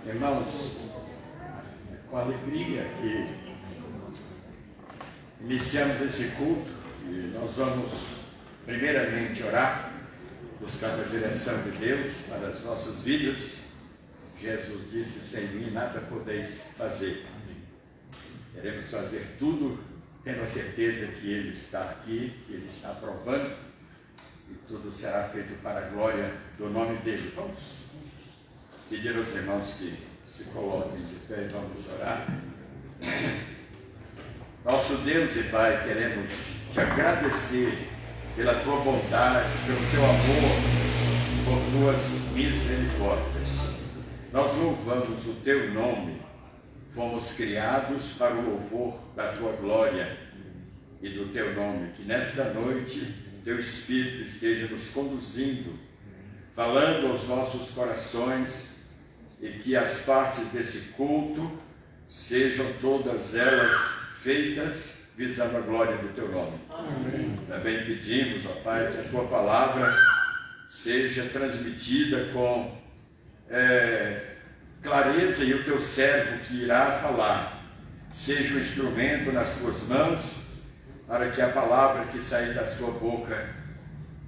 Irmãos, com alegria que iniciamos esse culto e nós vamos primeiramente orar, buscando a direção de Deus para as nossas vidas. Jesus disse: sem mim nada podeis fazer. Queremos fazer tudo, tendo a certeza que Ele está aqui, que Ele está aprovando, e tudo será feito para a glória do nome dEle. Vamos pedir aos irmãos que se coloquem de pé e vamos orar. Nosso Deus e Pai, queremos te agradecer pela tua bondade, pelo teu amor, por tuas misericórdias. Nós louvamos o teu nome. Fomos criados para o louvor da tua glória e do teu nome. Que nesta noite teu Espírito esteja nos conduzindo, falando aos nossos corações, e que as partes desse culto sejam todas elas feitas visando a glória do teu nome. Amém. Também pedimos, ó Pai, que a tua palavra seja transmitida com clareza, e o teu servo que irá falar seja um instrumento nas tuas mãos, para que a palavra que sair da sua boca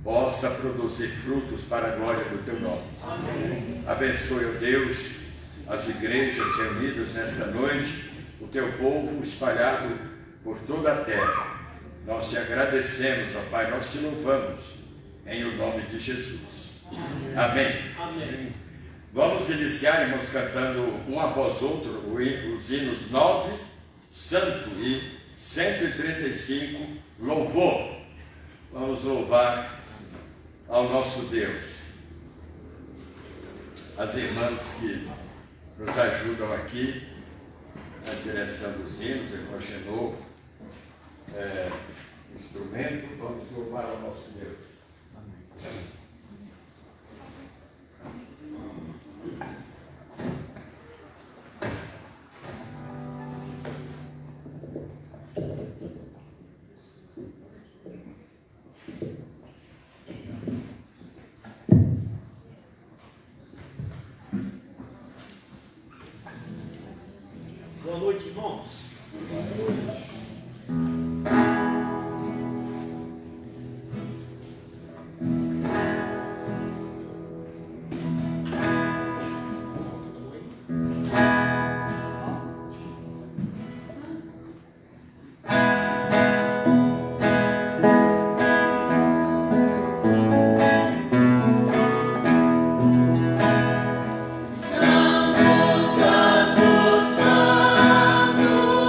possa produzir frutos para a glória do teu nome. Amém. Abençoe, ó Deus, as igrejas reunidas nesta noite, o teu povo espalhado por toda a terra. Nós te agradecemos, ó Pai, nós te louvamos em o nome de Jesus. Amém. Amém. Vamos iniciar, irmãos, cantando um após outro os hinos 9, Santo, e 135, Louvor. Vamos louvar ao nosso Deus. As irmãs que nos ajudam aqui na direção dos hinos, irmão Genô, instrumento, vamos louvar ao nosso Deus. Amém. Boa noite, irmãos. Boa noite. Santo, Santo, Santo.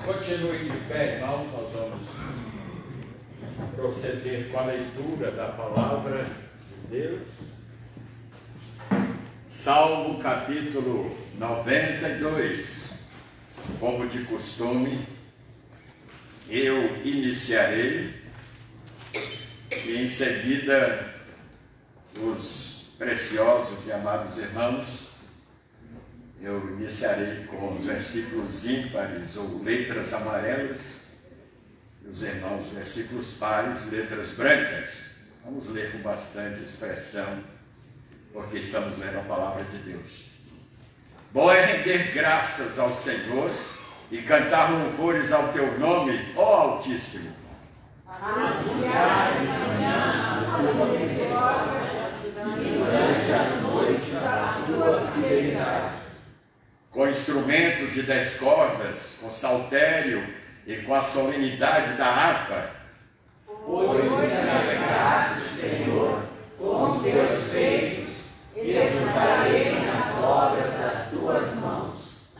Continue de pé, irmãos, nós vamos proceder com a leitura da palavra de Deus. Salmo capítulo 92. Como de costume, eu iniciarei e em seguida os preciosos e amados irmãos, eu iniciarei com os versículos ímpares ou letras amarelas, e os irmãos versículos pares, letras brancas. Vamos ler com bastante expressão, porque estamos lendo a palavra de Deus. Bom é render graças ao Senhor e cantar louvores ao teu nome, ó Altíssimo. Anunciar de manhã a tua misericórdia e durante as noites a tua fidelidade. Com instrumentos de 10 cordas, com saltério e com a solenidade da harpa. Pois me alegraste, Senhor, com os teus feitos, e exultarei nas obras das tuas mãos.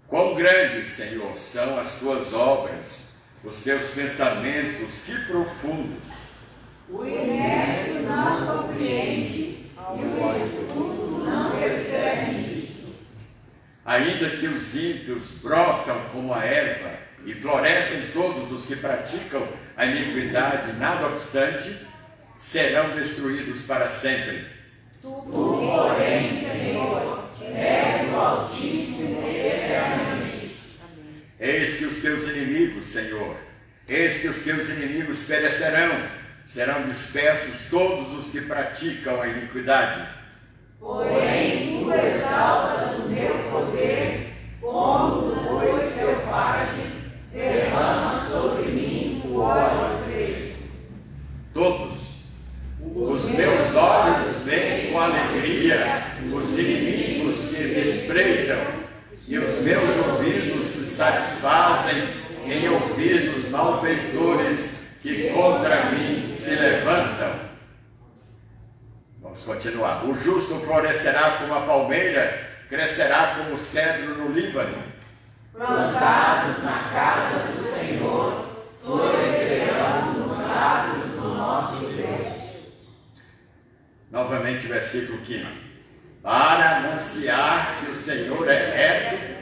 Quão grandes, Senhor, são as tuas obras, os teus pensamentos, que profundos. O inédito não compreende, e o estudo não percebe isso. Ainda que os ímpios brotam como a erva e florescem todos os que praticam a iniquidade, nada obstante, serão destruídos para sempre. Tu, porém, Senhor, és o Altíssimo eternamente. Eis que os teus inimigos, Senhor, eis que os teus inimigos perecerão, serão dispersos todos os que praticam a iniquidade. Porém, tu exaltas o meu poder, como do boi selvagem, derrama sobre mim o óleo fresco. Todos os meus olhos veem com alegria os inimigos que me espreitam, e os meus ouvidos se satisfazem em ouvir os malfeitores que contra mim se levantam. Vamos continuar. O justo florescerá como a palmeira, crescerá como o cedro no Líbano. Plantados na casa do Senhor, florescerão nos atos do nosso Deus. Novamente, versículo 15. Para anunciar que o Senhor é reto,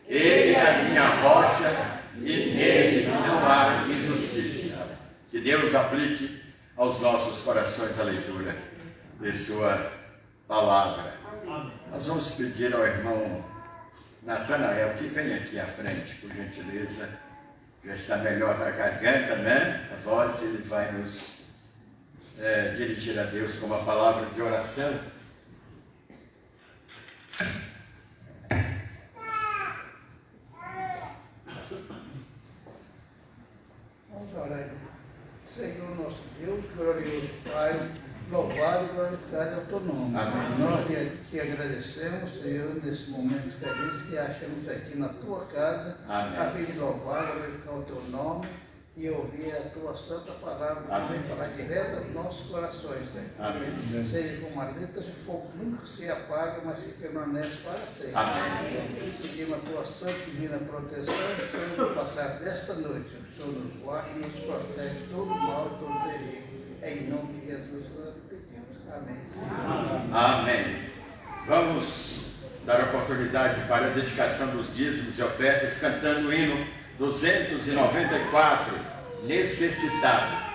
Ele é a minha rocha e nele não há injustiça. Que Deus aplique aos nossos corações a leitura de sua palavra. Amém. Nós vamos pedir ao irmão Natanael que venha aqui à frente, por gentileza. Já está melhor da garganta, né? A voz, ele vai nos dirigir a Deus com uma palavra de oração. Vamos orar. Senhor nosso Deus, glorioso Pai, louvado e glorificado é o teu nome. Amém. Nós te agradecemos, Senhor, nesse momento feliz que achamos aqui na tua casa, Amém. a fim de louvar e glorificar o teu nome e ouvir a tua santa palavra que vem falar direto aos nossos corações, Senhor. Amém. Que seja como a letra de fogo, nunca se apaga, mas que permanece para sempre. Amém. Pedimos a tua santa e divina proteção, Senhor, no passar desta noite. O Senhor nos guarda e nos protege de todo mal e todo perigo. Em nome de Jesus nós pedimos. Amém. Senhor. Amém. Vamos dar oportunidade para a dedicação dos dízimos e ofertas, cantando o hino 294, Necessitado.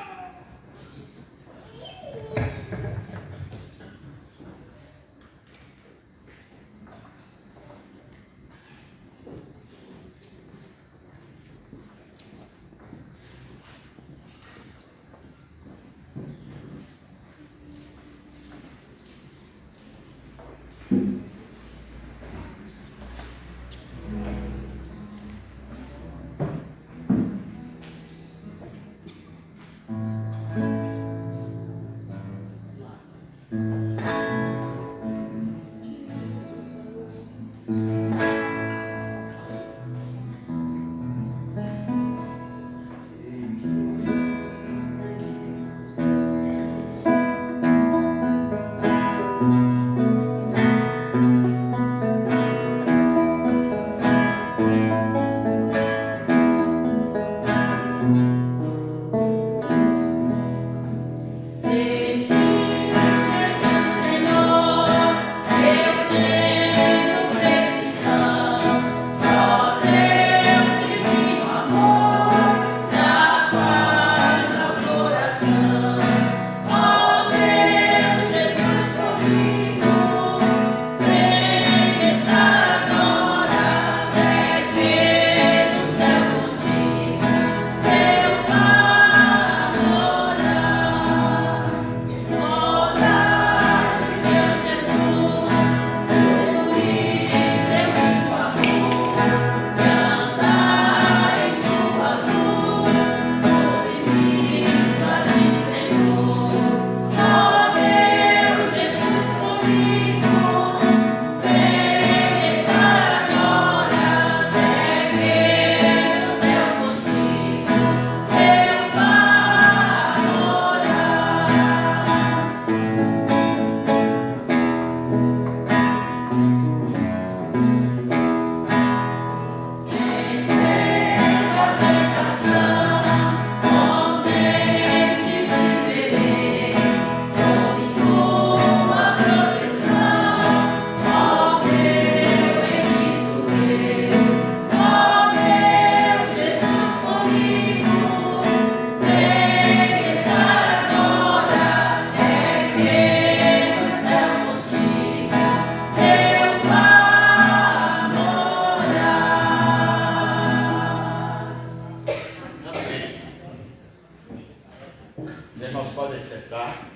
sentar,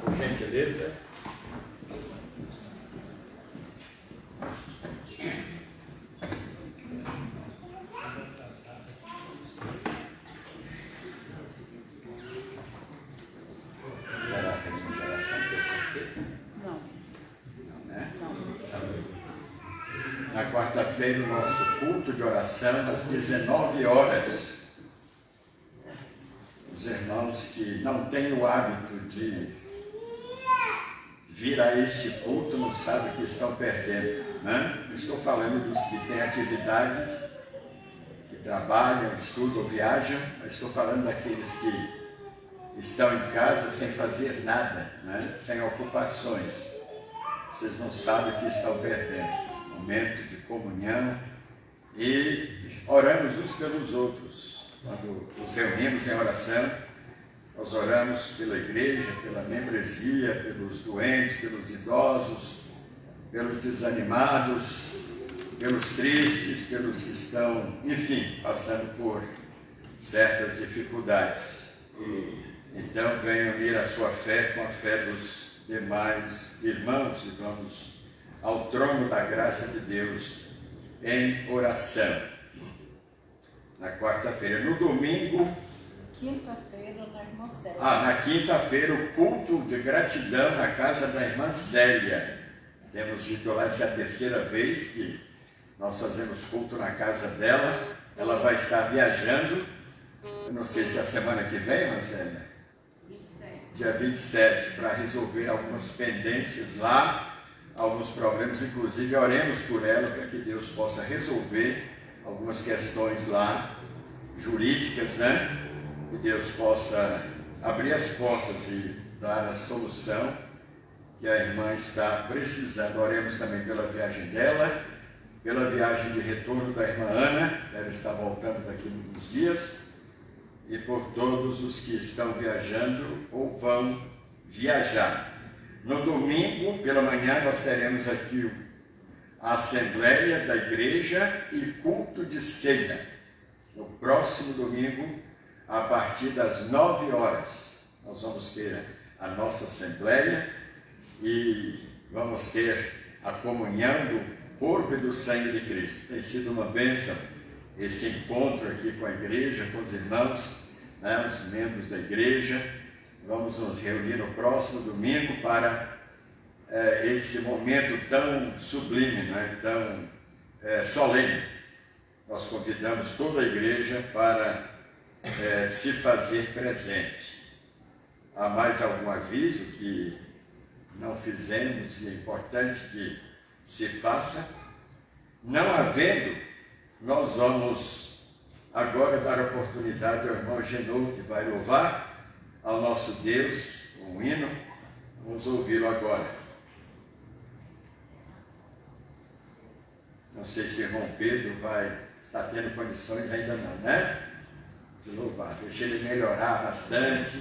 por gentileza. Na quarta-feira, o nosso culto de oração, às 19 horas. Os irmãos que não têm o hábito de vir a este culto não sabem que estão perdendo, né? Estou falando dos que têm atividades, que trabalham, estudam, viajam, mas estou falando daqueles que estão em casa sem fazer nada, né? Sem ocupações. Vocês não sabem o que estão perdendo. Momento de comunhão e oramos uns pelos outros. Quando nos reunimos em oração, nós oramos pela igreja, pela membresia, pelos doentes, pelos idosos, pelos desanimados, pelos tristes, pelos que estão, enfim, passando por certas dificuldades. Então, venham unir a sua fé com a fé dos demais irmãos e vamos ao trono da graça de Deus em oração. Na quarta-feira. No domingo... Quinta-feira, na irmã Célia. Na quinta-feira, o culto de gratidão na casa da irmã Célia. Temos dito lá, essa é a terceira vez que nós fazemos culto na casa dela. Ela vai estar viajando, eu não sei se é a semana que vem, irmã Célia? 27. Dia 27, para resolver algumas pendências lá. Alguns problemas, inclusive oremos por ela para que Deus possa resolver algumas questões lá jurídicas, né? Que Deus possa abrir as portas e dar a solução que a irmã está precisando. Oremos também pela viagem dela, pela viagem de retorno da irmã Ana, deve estar voltando daqui a uns dias, e por todos os que estão viajando ou vão viajar. No domingo, pela manhã, nós teremos aqui a Assembleia da Igreja e culto de ceia. No próximo domingo, a partir das 9 horas, nós vamos ter a nossa Assembleia e vamos ter a comunhão do corpo e do sangue de Cristo. Tem sido uma bênção esse encontro aqui com a igreja, com os irmãos, né, os membros da igreja. Vamos nos reunir no próximo domingo para esse momento tão sublime, né, tão solene. Nós convidamos toda a igreja para se fazer presente. Há mais algum aviso que não fizemos e é importante que se faça? Não havendo, nós vamos agora dar oportunidade ao irmão Genô, que vai louvar ao nosso Deus, um hino. Vamos ouvi-lo agora. Não sei se o irmão Pedro está tendo condições, ainda não, né? De louvar. Deixa ele melhorar bastante,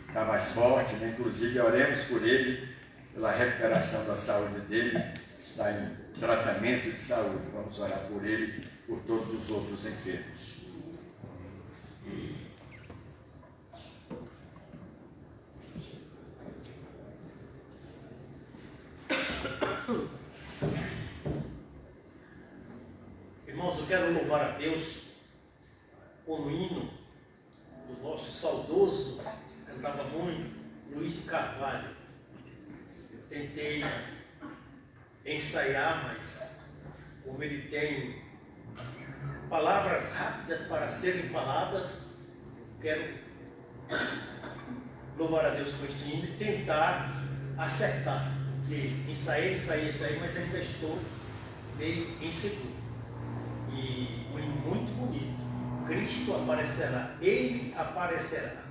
ficar mais forte, né? Inclusive oremos por ele, pela recuperação da saúde dele, está em tratamento de saúde. Vamos orar por ele, por todos os outros enfermos. Irmãos, eu quero louvar a Deus com o hino do nosso saudoso, cantava muito, Luiz de Carvalho. Eu tentei ensaiar, mas como ele tem palavras rápidas para serem faladas, quero louvar a Deus com este hino e tentar acertar, porque ensaiei, mas ainda estou meio inseguro. E um hino muito bonito. Cristo aparecerá, Ele aparecerá.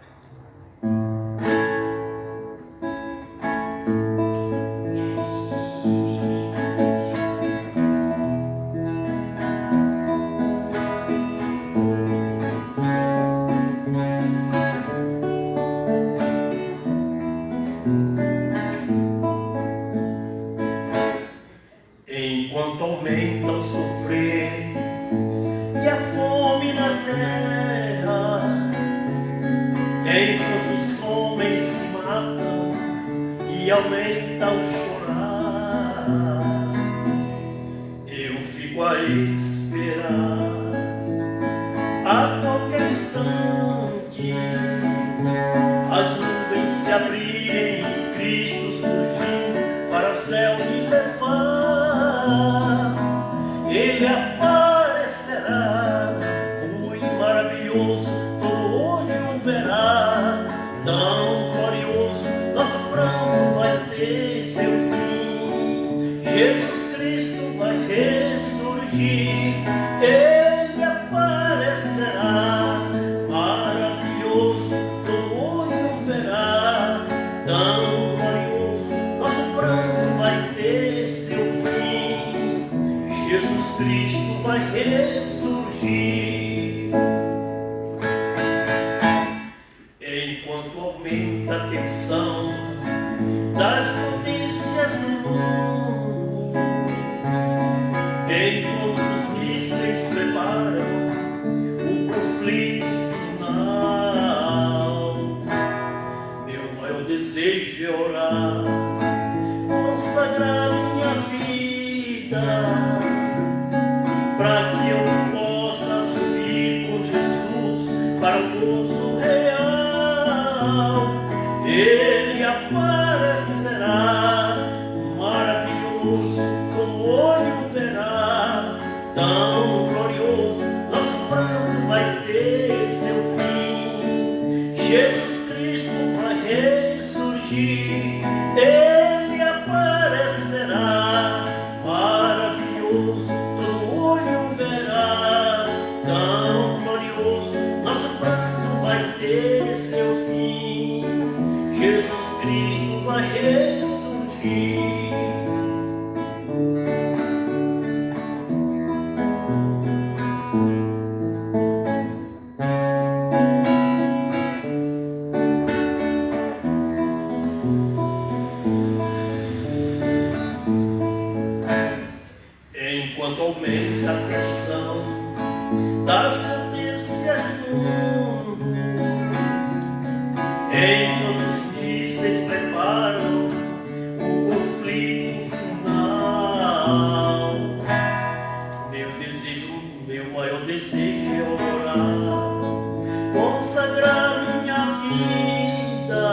Enquanto aumenta o sofrer e a fome na terra, enquanto os homens se aumenta o chorar. Eu fico a esperar a qualquer instante as nuvens se abrirem e Cristo surgir para o céu me levar. Ele aparecerá muito maravilhoso, todo olho verá, tão glorioso, nosso pranto vai ter seu fim. Jesus Cristo vai ressurgir, Ele aparecerá, maravilhoso, todo olho verá, tão glorioso, nosso pranto vai ter seu fim. Jesus Cristo vai ressurgir. Enquanto aumenta a tensão das potências do mundo, enquanto os mísseis preparam o conflito final, meu maior desejo é orar, consagrar minha vida, para que eu possa subir com Jesus para o gozo real. Ele aparecerá, maravilhoso, todo olho verá, tão glorioso, nosso pranto vai ter seu fim. Jesus Cristo vai ressurgir, Ele aparecerá, maravilhoso, todo olho verá, tão glorioso, nosso pranto vai ter seu fim. Jesus Cristo vai ressurgir. Enquanto aumenta a tensão das potências do mundo, enquanto os mísseis preparam o conflito final, meu maior desejo é orar, consagrar minha vida,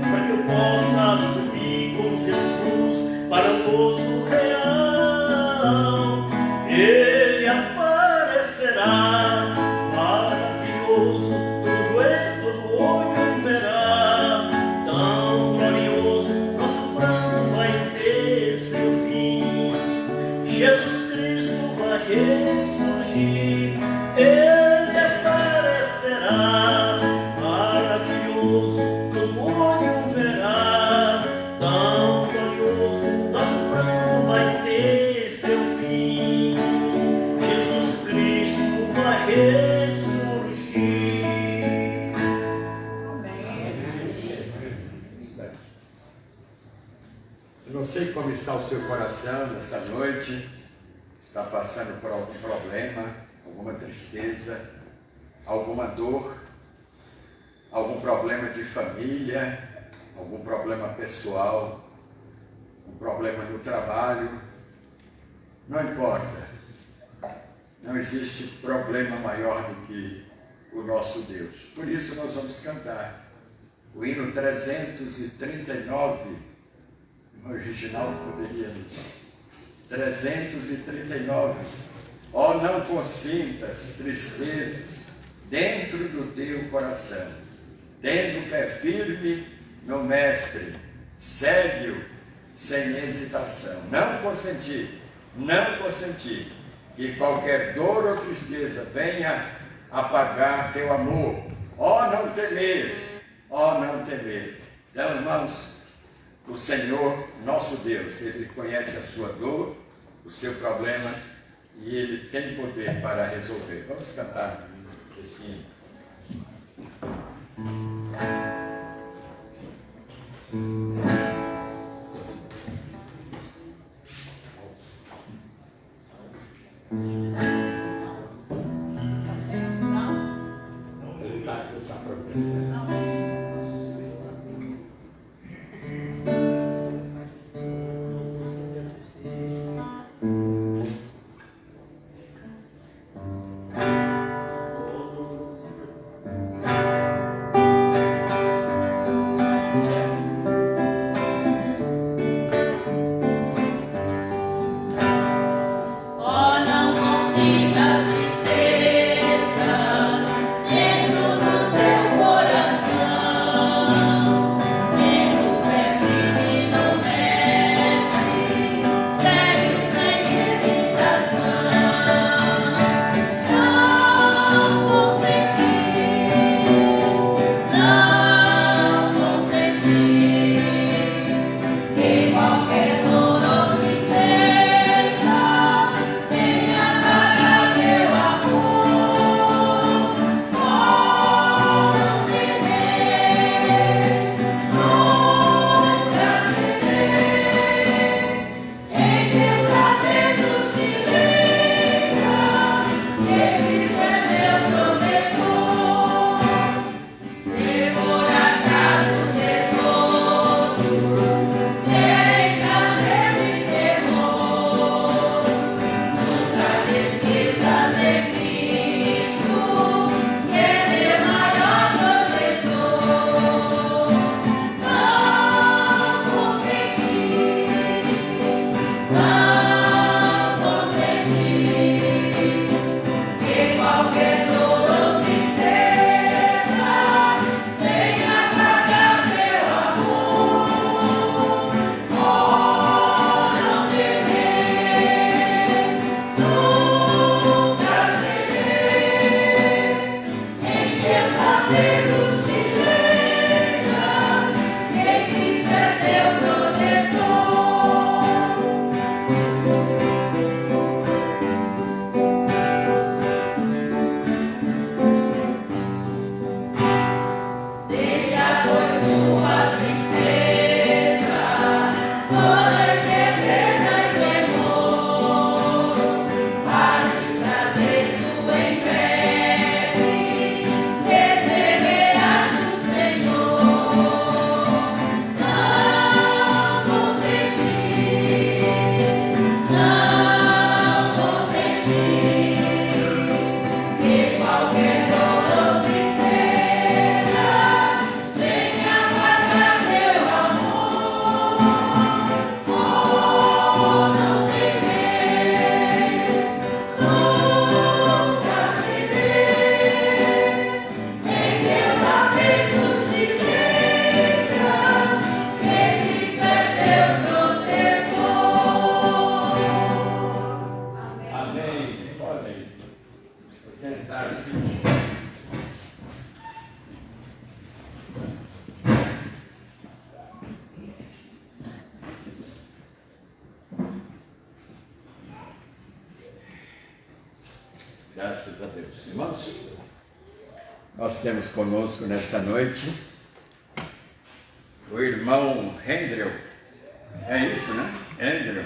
para que eu possa subir com Jesus para o gozo real. Ele aparecerá, maravilhoso, todo joelho, todo olho verá, tão glorioso, nosso pranto vai ter seu fim. Jesus Cristo vai ressurgir, Ele aparecerá, maravilhoso, todo olho verá, tão glorioso, nosso pranto vai ter seu fim. Jesus Cristo vai ressurgir. Eu não sei como está o seu coração nesta noite, está passando por algum problema, alguma tristeza, alguma dor, algum problema de família, algum problema pessoal, um problema no trabalho. Não importa, não existe problema maior do que o nosso Deus. Por isso nós vamos cantar o hino 339, no original poderíamos, 339. Ó, não consintas tristezas dentro do teu coração, tendo fé firme no Mestre, segue-o sem hesitação. Não consentir que qualquer dor ou tristeza venha apagar teu amor. Ó, não temer. Então, irmãos, o Senhor, nosso Deus, Ele conhece a sua dor, o seu problema, e Ele tem poder para resolver. Vamos cantar esse hino. Ele está providenciando. Graças a Deus. Irmãos, nós temos conosco nesta noite o irmão Hendrel. É isso, né? Hendrel.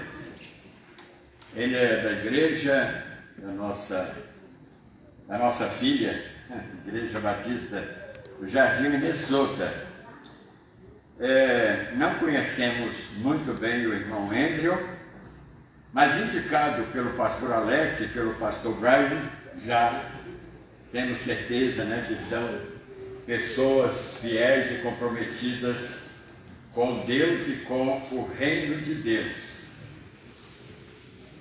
Ele é da igreja da nossa filha, Igreja Batista do Jardim Minnesota. Não conhecemos muito bem o irmão Hendrel, mas indicado pelo pastor Alex e pelo pastor Brian, já temos certeza, né, que são pessoas fiéis e comprometidas com Deus e com o reino de Deus.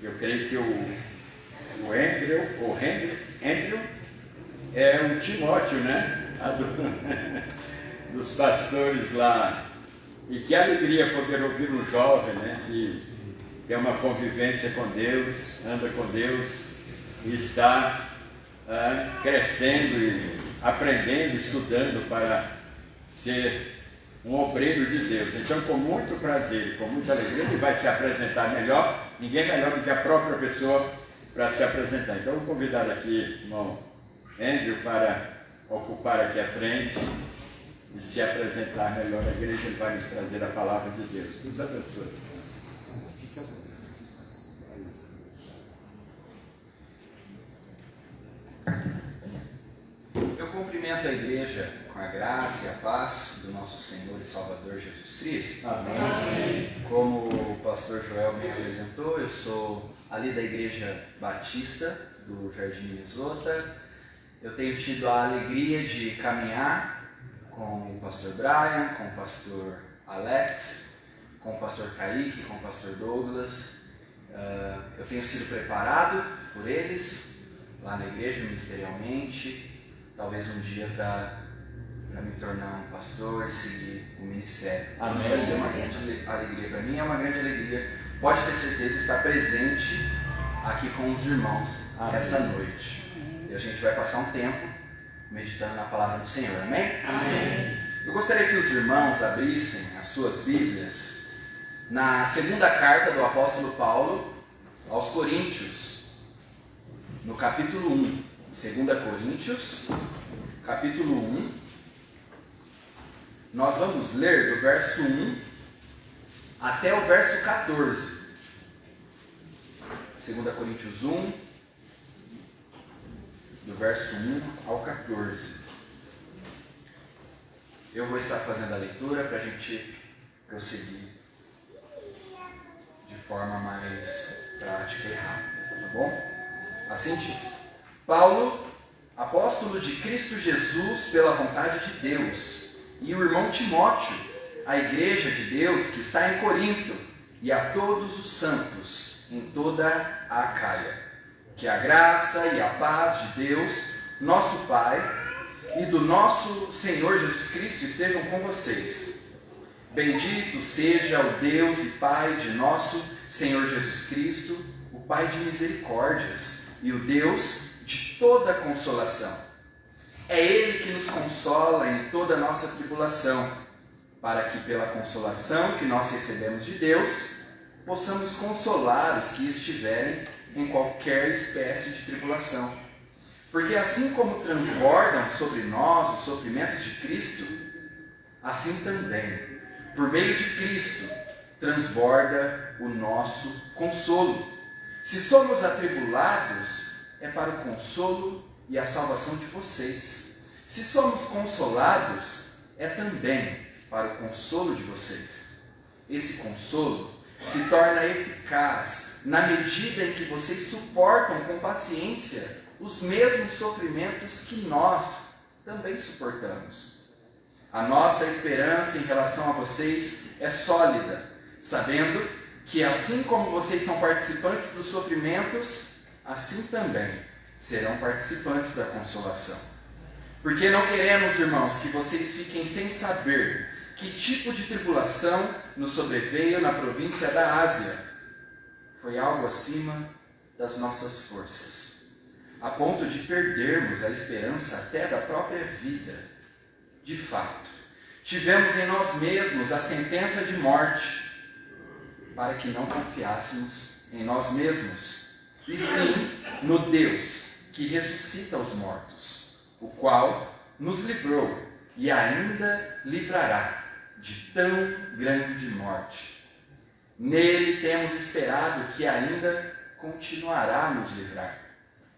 Eu creio que o Hendrel é um Timóteo, né, dos pastores lá. E que alegria poder ouvir um jovem, né, que tem uma convivência com Deus, anda com Deus e está crescendo e aprendendo, estudando para ser um obreiro de Deus. Então, com muito prazer e com muita alegria, ele vai se apresentar melhor, ninguém melhor do que a própria pessoa para se apresentar. Então, eu vou convidar aqui o irmão Andrew para ocupar aqui a frente e se apresentar melhor à igreja. Ele vai nos trazer a palavra de Deus. Deus abençoe. Eu cumprimento a igreja com a graça e a paz do nosso Senhor e Salvador Jesus Cristo. Amém. Como o pastor Joel me apresentou, eu sou ali da Igreja Batista do Jardim Minnesota. Eu tenho tido a alegria de caminhar com o pastor Brian, com o pastor Alex, com o pastor Kaique, com o pastor Douglas. Eu tenho sido preparado por eles lá na igreja, ministerialmente, talvez um dia para me tornar um pastor e seguir o ministério. Amém. Isso vai ser uma grande alegria para mim, é uma grande alegria, pode ter certeza, estar presente aqui com os irmãos. Amém. Essa noite. E a gente vai passar um tempo meditando na palavra do Senhor, amém? Amém. Eu gostaria que os irmãos abrissem as suas Bíblias na segunda carta do apóstolo Paulo aos Coríntios, no capítulo 1, 2 Coríntios, capítulo 1, nós vamos ler do verso 1 até o verso 14. 2 Coríntios 1, do verso 1 ao 14. Eu vou estar fazendo a leitura para a gente prosseguir de forma mais prática e rápida, tá bom? Assim diz: Paulo, apóstolo de Cristo Jesus pela vontade de Deus, e o irmão Timóteo, a igreja de Deus que está em Corinto, e a todos os santos em toda a Acaia. Que a graça e a paz de Deus, nosso Pai, e do nosso Senhor Jesus Cristo estejam com vocês. Bendito seja o Deus e Pai de nosso Senhor Jesus Cristo, o Pai de misericórdias e o Deus de toda consolação. É Ele que nos consola em toda a nossa tribulação, para que pela consolação que nós recebemos de Deus, possamos consolar os que estiverem em qualquer espécie de tribulação. Porque assim como transbordam sobre nós os sofrimentos de Cristo, assim também, por meio de Cristo, transborda o nosso consolo. Se somos atribulados, é para o consolo e a salvação de vocês. Se somos consolados, é também para o consolo de vocês. Esse consolo se torna eficaz na medida em que vocês suportam com paciência os mesmos sofrimentos que nós também suportamos. A nossa esperança em relação a vocês é sólida, sabendo que assim como vocês são participantes dos sofrimentos, assim também serão participantes da consolação. Porque não queremos, irmãos, que vocês fiquem sem saber que tipo de tribulação nos sobreveio na província da Ásia. Foi algo acima das nossas forças, a ponto de perdermos a esperança até da própria vida. De fato, tivemos em nós mesmos a sentença de morte, para que não confiássemos em nós mesmos, e sim no Deus que ressuscita os mortos, o qual nos livrou e ainda livrará de tão grande morte. Nele temos esperado que ainda continuará a nos livrar,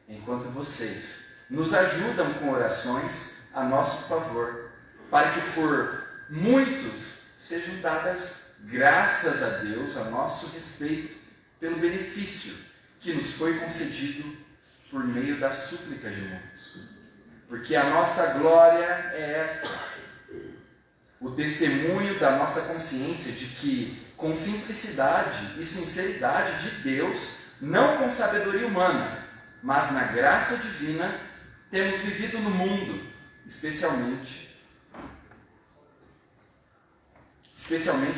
enquanto vocês nos ajudam com orações a nosso favor, para que por muitos sejam dadas graças a Deus a nosso respeito, pelo benefício que nos foi concedido por meio da súplica de muitos. Porque a nossa glória é esta, o testemunho da nossa consciência de que, com simplicidade e sinceridade de Deus, não com sabedoria humana, mas na graça divina, temos vivido no mundo, especialmente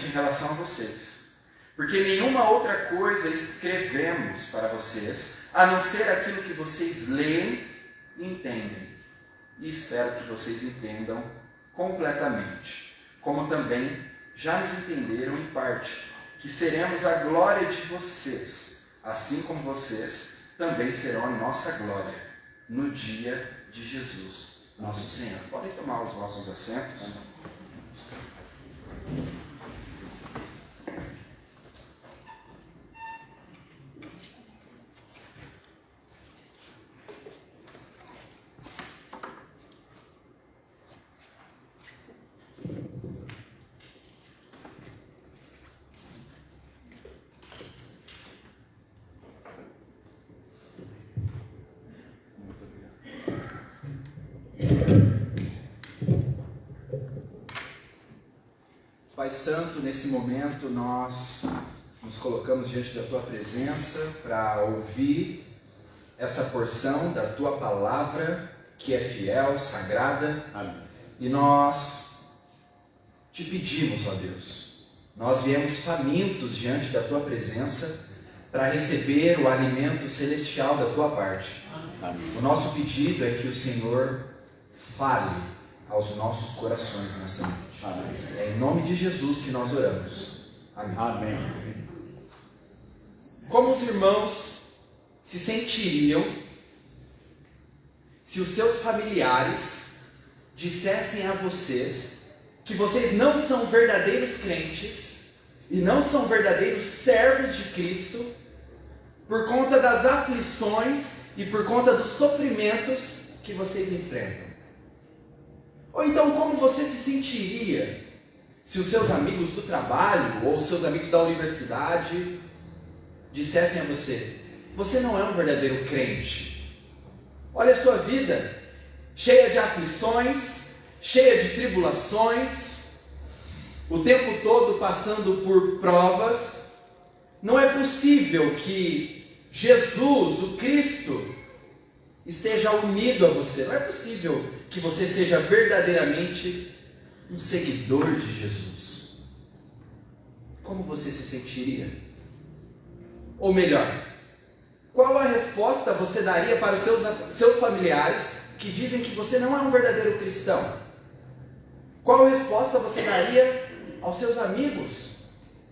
em relação a vocês. Porque nenhuma outra coisa escrevemos para vocês, a não ser aquilo que vocês leem e entendem. E espero que vocês entendam completamente, como também já nos entenderam em parte, que seremos a glória de vocês, assim como vocês também serão a nossa glória, no dia de Jesus, nosso Senhor. Podem tomar os vossos assentos. Pai Santo, nesse momento nós nos colocamos diante da Tua presença para ouvir essa porção da Tua palavra, que é fiel, sagrada. Amém. E nós te pedimos, ó Deus, nós viemos famintos diante da Tua presença para receber o alimento celestial da Tua parte. Amém. O nosso pedido é que o Senhor fale aos nossos corações nessa noite. Amém. É em nome de Jesus que nós oramos. Amém. Amém. Como os irmãos se sentiriam se os seus familiares dissessem a vocês que vocês não são verdadeiros crentes e não são verdadeiros servos de Cristo por conta das aflições e por conta dos sofrimentos que vocês enfrentam? Ou então, como você se sentiria se os seus amigos do trabalho ou os seus amigos da universidade dissessem a você: você não é um verdadeiro crente? Olha a sua vida, cheia de aflições, cheia de tribulações, o tempo todo passando por provas. Não é possível que Jesus, o Cristo, esteja unido a você. Não é possível que você seja verdadeiramente um seguidor de Jesus. Como você se sentiria? Ou melhor, qual a resposta você daria para os seus familiares que dizem que você não é um verdadeiro cristão? Qual a resposta você daria aos seus amigos?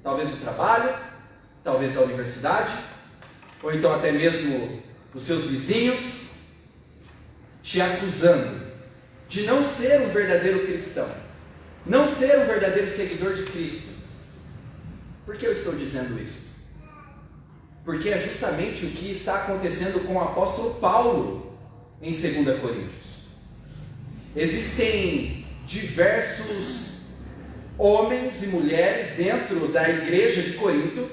Talvez do trabalho, talvez da universidade, ou então até mesmo os seus vizinhos, te acusando de não ser um verdadeiro cristão, não ser um verdadeiro seguidor de Cristo. Por que eu estou dizendo isso? Porque é justamente o que está acontecendo com o apóstolo Paulo em 2 Coríntios. Existem diversos homens e mulheres dentro da igreja de Corinto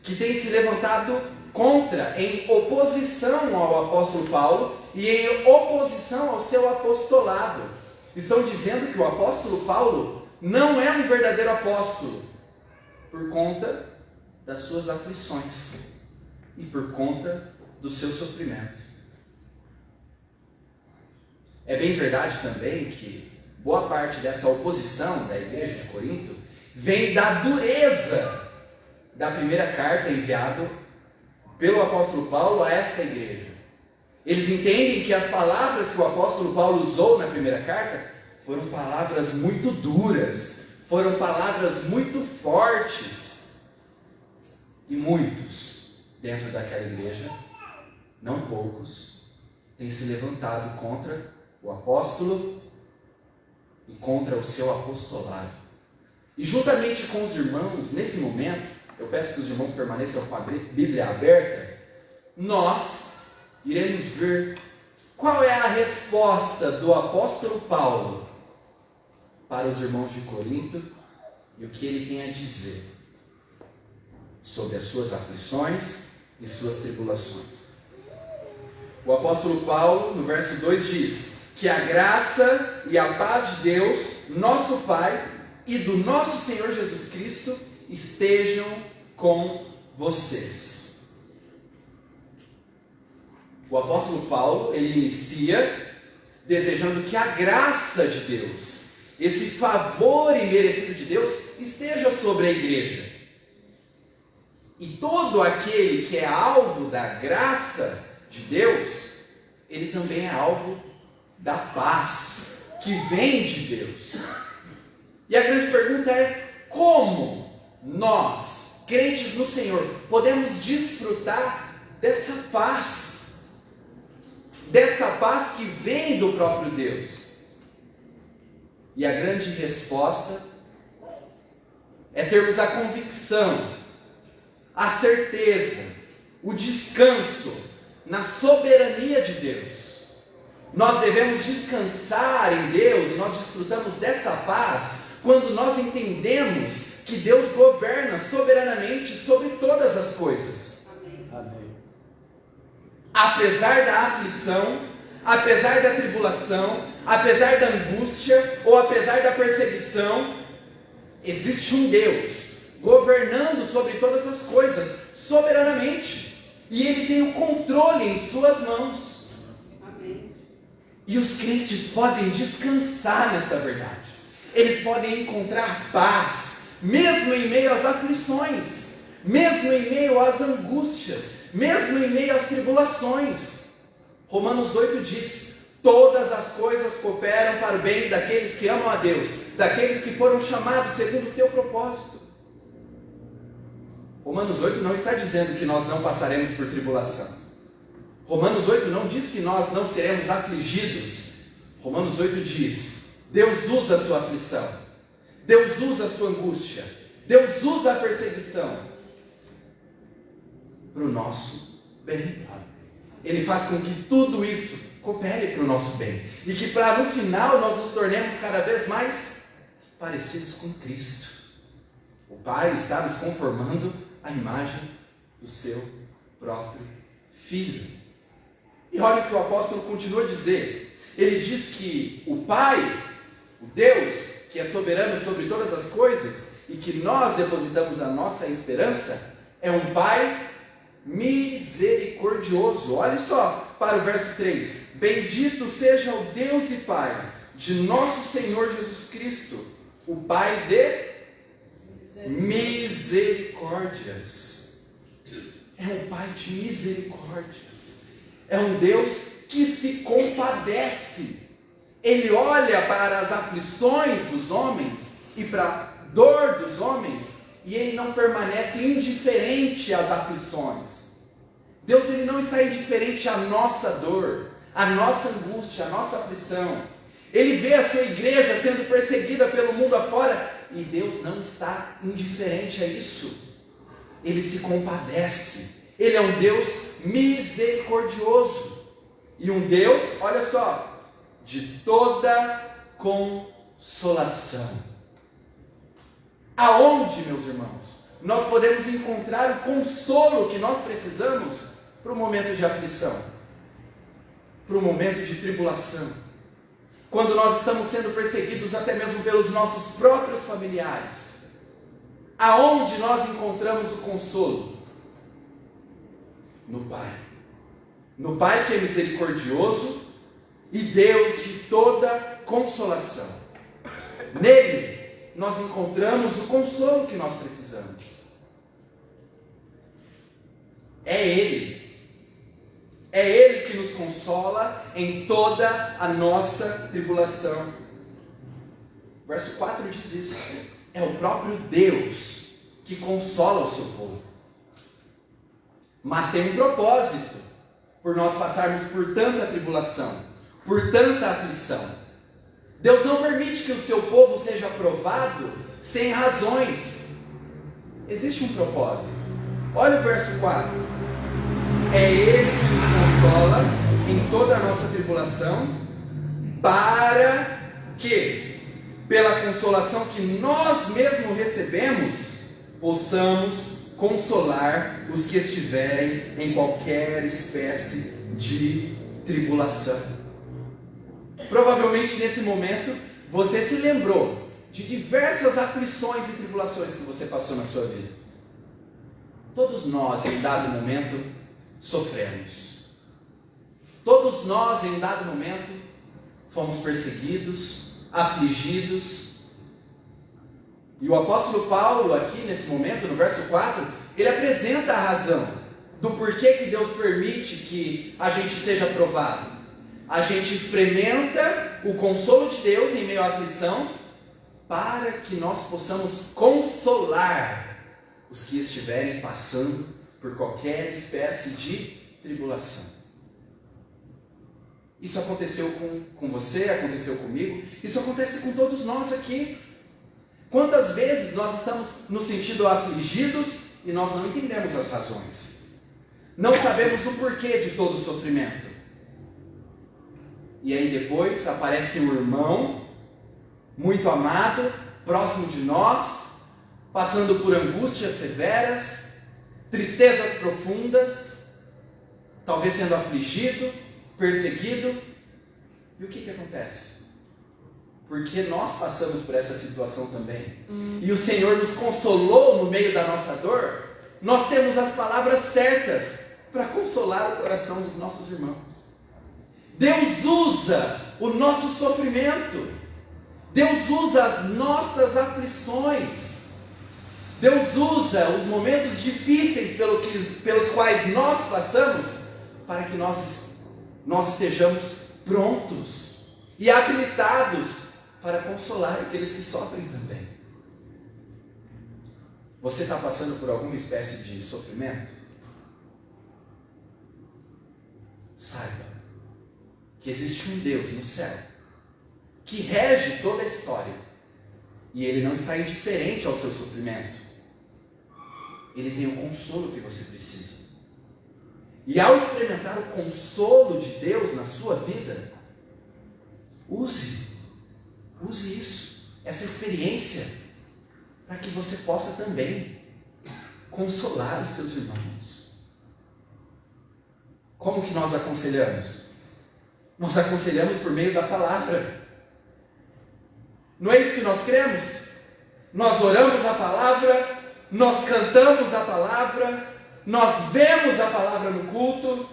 que têm se levantado contra, em oposição ao apóstolo Paulo, e em oposição ao seu apostolado. Estão dizendo que o apóstolo Paulo não é um verdadeiro apóstolo por conta das suas aflições e por conta do seu sofrimento. É bem verdade também que boa parte dessa oposição da igreja de Corinto vem da dureza da primeira carta enviada pelo apóstolo Paulo a esta igreja. Eles entendem que as palavras que o apóstolo Paulo usou na primeira carta foram palavras muito duras, foram palavras muito fortes. E muitos dentro daquela igreja, não poucos, têm se levantado contra o apóstolo e contra o seu apostolado. E juntamente com os irmãos, nesse momento, eu peço que os irmãos permaneçam com a Bíblia aberta, nós iremos ver qual é a resposta do apóstolo Paulo para os irmãos de Corinto e o que ele tem a dizer sobre as suas aflições e suas tribulações. O apóstolo Paulo, no verso 2, diz que a graça e a paz de Deus, nosso Pai, e do nosso Senhor Jesus Cristo estejam com vocês. O apóstolo Paulo, ele inicia desejando que a graça de Deus, esse favor imerecido de Deus, esteja sobre a igreja. E todo aquele que é alvo da graça de Deus, ele também é alvo da paz que vem de Deus. E a grande pergunta é: como nós, crentes no Senhor, podemos desfrutar dessa paz que vem do próprio Deus? E a grande resposta é termos a convicção, a certeza, o descanso na soberania de Deus. Nós devemos descansar em Deus e nós desfrutamos dessa paz quando nós entendemos que Deus governa soberanamente sobre todas as coisas. Amém. Apesar da aflição, apesar da tribulação, apesar da angústia ou apesar da perseguição, existe um Deus governando sobre todas as coisas soberanamente, e Ele tem o controle em suas mãos. Amém. E os crentes podem descansar nessa verdade. Eles podem encontrar paz, mesmo em meio às aflições, mesmo em meio às angústias, mesmo em meio às tribulações. Romanos 8 diz: todas as coisas cooperam para o bem daqueles que amam a Deus, daqueles que foram chamados segundo o teu propósito. Romanos 8 não está dizendo que nós não passaremos por tribulação. Romanos 8 não diz que nós não seremos afligidos. Romanos 8 diz: Deus usa a sua aflição, Deus usa a sua angústia, Deus usa a perseguição para o nosso bem. Ele faz com que tudo isso coopere para o nosso bem, e que para no final nós nos tornemos cada vez mais parecidos com Cristo. O Pai está nos conformando à imagem do seu próprio Filho. E olha o que o apóstolo continua a dizer. Ele diz que o Pai, o Deus, que é soberano sobre todas as coisas, e que nós depositamos a nossa esperança, é um Pai misericordioso. Olha só para o verso 3: bendito seja o Deus e Pai de nosso Senhor Jesus Cristo, o Pai de misericórdias. É um Pai de misericórdias, é um Deus que se compadece. Ele olha para as aflições dos homens e para a dor dos homens, e Ele não permanece indiferente às aflições. Deus, Ele não está indiferente à nossa dor, à nossa angústia, à nossa aflição. Ele vê a sua igreja sendo perseguida pelo mundo afora, e Deus não está indiferente a isso. Ele se compadece. Ele é um Deus misericordioso, e um Deus, olha só, de toda consolação. Aonde, meus irmãos, nós podemos encontrar o consolo que nós precisamos para o momento de aflição? para o momento de tribulação, quando nós estamos sendo perseguidos até mesmo pelos nossos próprios familiares, aonde nós encontramos o consolo? No Pai. No Pai que é misericordioso e Deus de toda consolação. Nele nós encontramos o consolo que nós precisamos. É Ele que nos consola em toda a nossa tribulação. Verso 4 diz isso. É o próprio Deus que consola o seu povo. Mas tem um propósito por nós passarmos por tanta tribulação, por tanta aflição. Deus não permite que o seu povo seja provado sem razões. Existe um propósito. Olha o verso 4. É Ele que nos consola em toda a nossa tribulação, para que, pela consolação que nós mesmos recebemos, possamos consolar os que estiverem em qualquer espécie de tribulação. Provavelmente nesse momento você se lembrou de diversas aflições e tribulações que você passou na sua vida. Todos nós em dado momento sofremos. Todos nós em dado momento fomos perseguidos, afligidos. E o apóstolo Paulo aqui nesse momento, no verso 4, ele apresenta a razão do porquê que Deus permite que a gente seja provado. A gente experimenta o consolo de Deus em meio à aflição, para que nós possamos consolar os que estiverem passando por qualquer espécie de tribulação. Isso aconteceu com você, aconteceu comigo, isso acontece com todos nós aqui. Quantas vezes nós estamos nos sentindo afligidos e nós não entendemos as razões, não sabemos o porquê de todo o sofrimento. E aí depois aparece um irmão muito amado, próximo de nós, passando por angústias severas, tristezas profundas, talvez sendo afligido, perseguido. E o que acontece? Porque nós passamos por essa situação também, e o Senhor nos consolou no meio da nossa dor, nós temos as palavras certas para consolar o coração dos nossos irmãos. Deus usa o nosso sofrimento, Deus usa as nossas aflições, Deus usa os momentos difíceis pelos quais nós passamos, para que nós estejamos prontos e habilitados para consolar aqueles que sofrem também. Você está passando por alguma espécie de sofrimento? Saiba que existe um Deus no céu que rege toda a história, e Ele não está indiferente ao seu sofrimento. Ele tem o consolo que você precisa. E ao experimentar o consolo de Deus na sua vida, use isso, essa experiência, para que você possa também consolar os seus irmãos. Como que nós aconselhamos? Nós aconselhamos por meio da palavra. Não é isso que nós cremos? Nós oramos a palavra, nós cantamos a palavra, nós vemos a palavra no culto,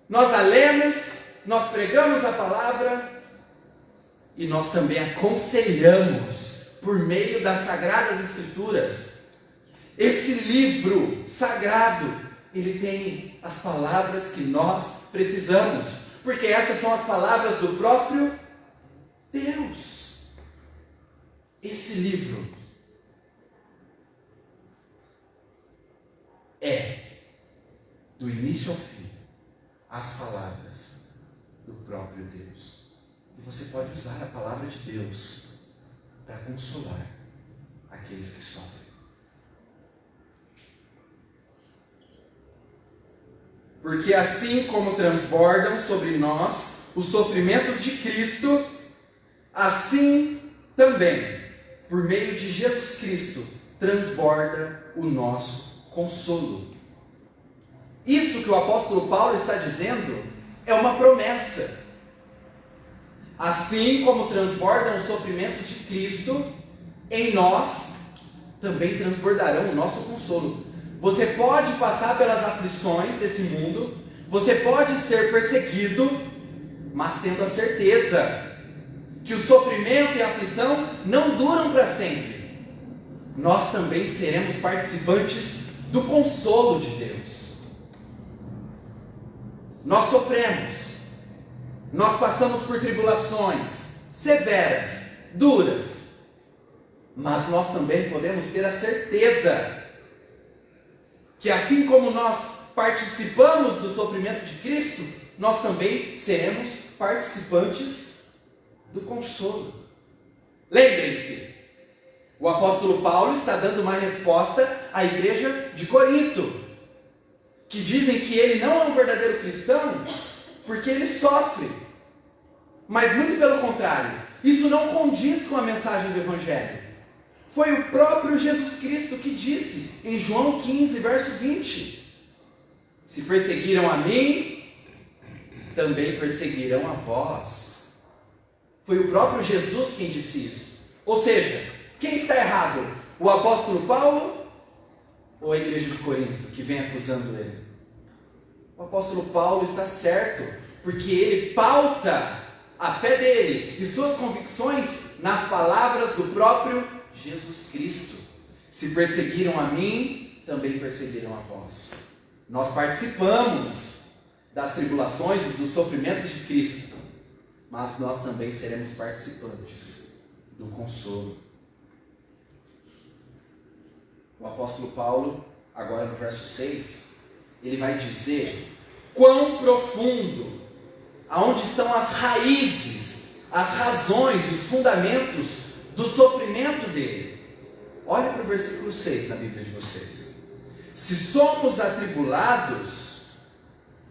nós a lemos, nós pregamos a palavra, e nós também aconselhamos por meio das Sagradas Escrituras. Esse livro sagrado, ele tem as palavras que nós precisamos, porque essas são as palavras do próprio Deus. Esse livro é, do início ao fim, as palavras do próprio Deus. E você pode usar a palavra de Deus para consolar aqueles que sofrem. Porque assim como transbordam sobre nós os sofrimentos de Cristo, assim também, por meio de Jesus Cristo, transborda o nosso consolo. Isso que o apóstolo Paulo está dizendo é uma promessa. Assim como transbordam os sofrimentos de Cristo, em nós também transbordarão o nosso consolo. Você pode passar pelas aflições desse mundo, você pode ser perseguido, mas tendo a certeza que o sofrimento e a aflição não duram para sempre. Nós também seremos participantes do consolo de Deus. Nós sofremos, nós passamos por tribulações severas, duras, mas nós também podemos ter a certeza que assim como nós participamos do sofrimento de Cristo, nós também seremos participantes do consolo. Lembrem-se, o apóstolo Paulo está dando uma resposta à igreja de Corinto, que dizem que ele não é um verdadeiro cristão porque ele sofre. Mas muito pelo contrário, isso não condiz com a mensagem do Evangelho. Foi o próprio Jesus Cristo que disse em João 15, verso 20: se perseguiram a mim, também perseguirão a vós. Foi o próprio Jesus quem disse isso. Ou seja, quem está errado? O apóstolo Paulo ou a igreja de Corinto que vem acusando ele? O apóstolo Paulo está certo, porque ele pauta a fé dele e suas convicções nas palavras do próprio Jesus Cristo. Se perseguiram a mim, também perseguirão a vós. Nós participamos das tribulações e dos sofrimentos de Cristo, mas nós também seremos participantes do consolo. O apóstolo Paulo, agora no verso 6, ele vai dizer quão profundo, aonde estão as raízes, as razões, os fundamentos do sofrimento dele. Olha para o versículo 6 na Bíblia de vocês. Se somos atribulados,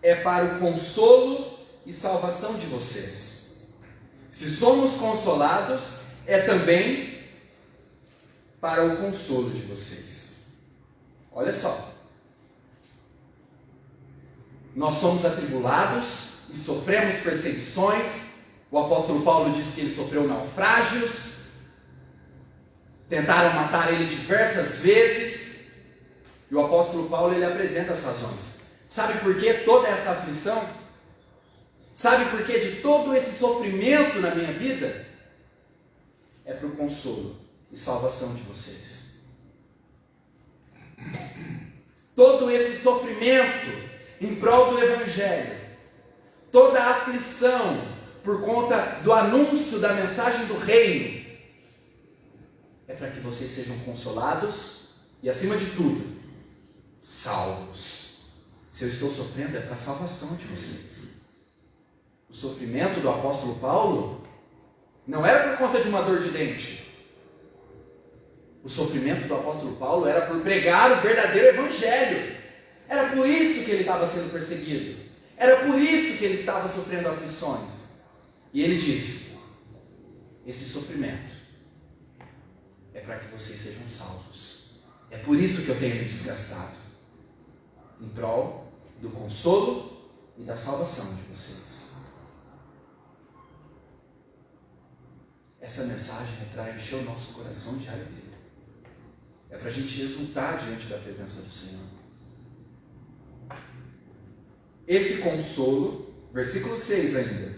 é para o consolo e salvação de vocês. Se somos consolados, é também para o consolo de vocês. Olha só. Nós somos atribulados e sofremos perseguições. O apóstolo Paulo diz que ele sofreu naufrágios. Tentaram matar ele diversas vezes. E o apóstolo Paulo, ele apresenta as razões. Sabe por que toda essa aflição? Sabe por que de todo esse sofrimento na minha vida? É para o consolo e salvação de vocês. Todo esse sofrimento em prol do Evangelho, toda a aflição por conta do anúncio da mensagem do reino, é para que vocês sejam consolados e, acima de tudo, salvos. Se eu estou sofrendo, é para a salvação de vocês. O sofrimento do apóstolo Paulo não era por conta de uma dor de dente. O sofrimento do apóstolo Paulo era por pregar o verdadeiro Evangelho. Era por isso que ele estava sendo perseguido. Era por isso que ele estava sofrendo aflições. E ele diz: esse sofrimento é para que vocês sejam salvos. É por isso que eu tenho me desgastado, em prol do consolo e da salvação de vocês. Essa mensagem é para encher o nosso coração de alegria. É para a gente exultar diante da presença do Senhor. Esse consolo, versículo 6 ainda,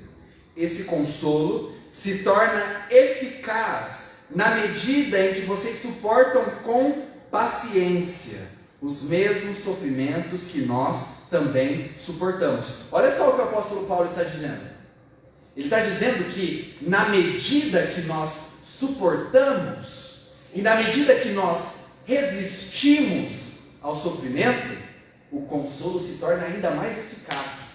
esse consolo se torna eficaz na medida em que vocês suportam com paciência os mesmos sofrimentos que nós também suportamos. Olha só o que o apóstolo Paulo está dizendo. Ele está dizendo que na medida que nós suportamos e na medida que nós resistimos ao sofrimento, o consolo se torna ainda mais eficaz.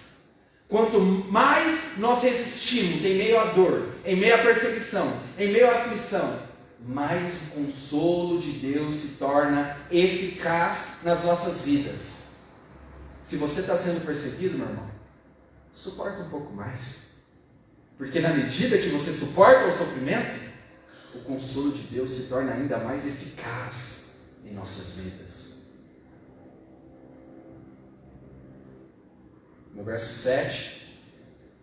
Quanto mais nós resistimos em meio à dor, em meio à perseguição, em meio à aflição, mais o consolo de Deus se torna eficaz nas nossas vidas. Se você está sendo perseguido, meu irmão, suporta um pouco mais. Porque na medida que você suporta o sofrimento, o consolo de Deus se torna ainda mais eficaz em nossas vidas. No verso 7,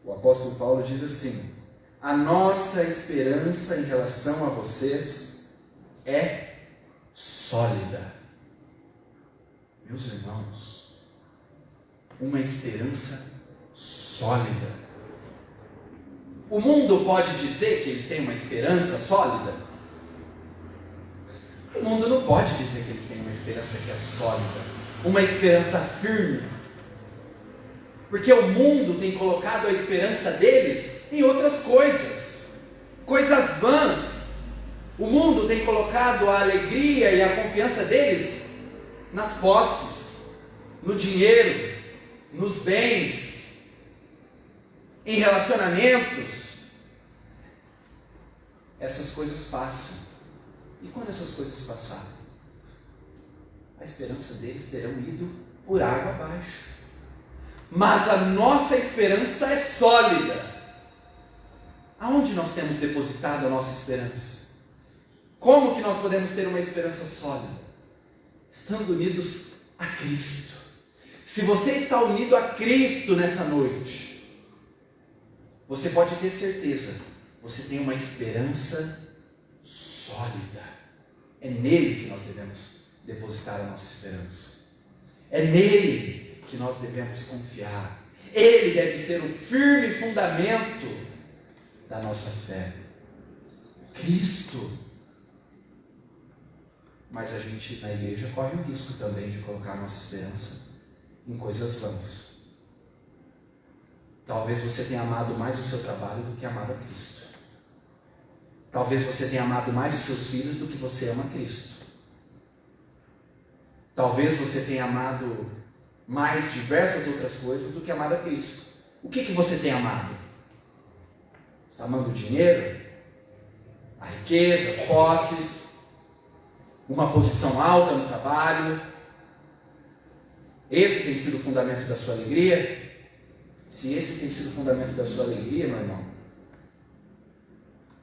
O apóstolo Paulo diz assim: a nossa esperança em relação a vocês é sólida. Meus irmãos, uma esperança sólida. O mundo pode dizer que eles têm uma esperança sólida? O mundo não pode dizer que eles têm uma esperança que é sólida, uma esperança firme. Porque o mundo tem colocado a esperança deles em outras coisas, coisas vãs. O mundo tem colocado a alegria e a confiança deles nas posses, no dinheiro, nos bens, em relacionamentos. Essas coisas passam. E quando essas coisas passarem, a esperança deles terão ido por água abaixo. Mas a nossa esperança é sólida. Aonde nós temos depositado a nossa esperança? Como que nós podemos ter uma esperança sólida? Estando unidos a Cristo. Se você está unido a Cristo nessa noite, você pode ter certeza, você tem uma esperança sólida. É nele que nós devemos depositar a nossa esperança. É nele que nós devemos confiar. Ele deve ser o firme fundamento da nossa fé. Cristo. Mas a gente na igreja corre o risco também de colocar a nossa esperança em coisas vãs. Talvez você tenha amado mais o seu trabalho do que amado a Cristo. Talvez você tenha amado mais os seus filhos do que você ama Cristo. Talvez você tenha amado mais diversas outras coisas do que amado a Cristo. O que você tem amado? Você está amando o dinheiro? A riqueza, as posses? Uma posição alta no trabalho? Esse tem sido o fundamento da sua alegria? Se esse tem sido o fundamento da sua alegria, meu irmão,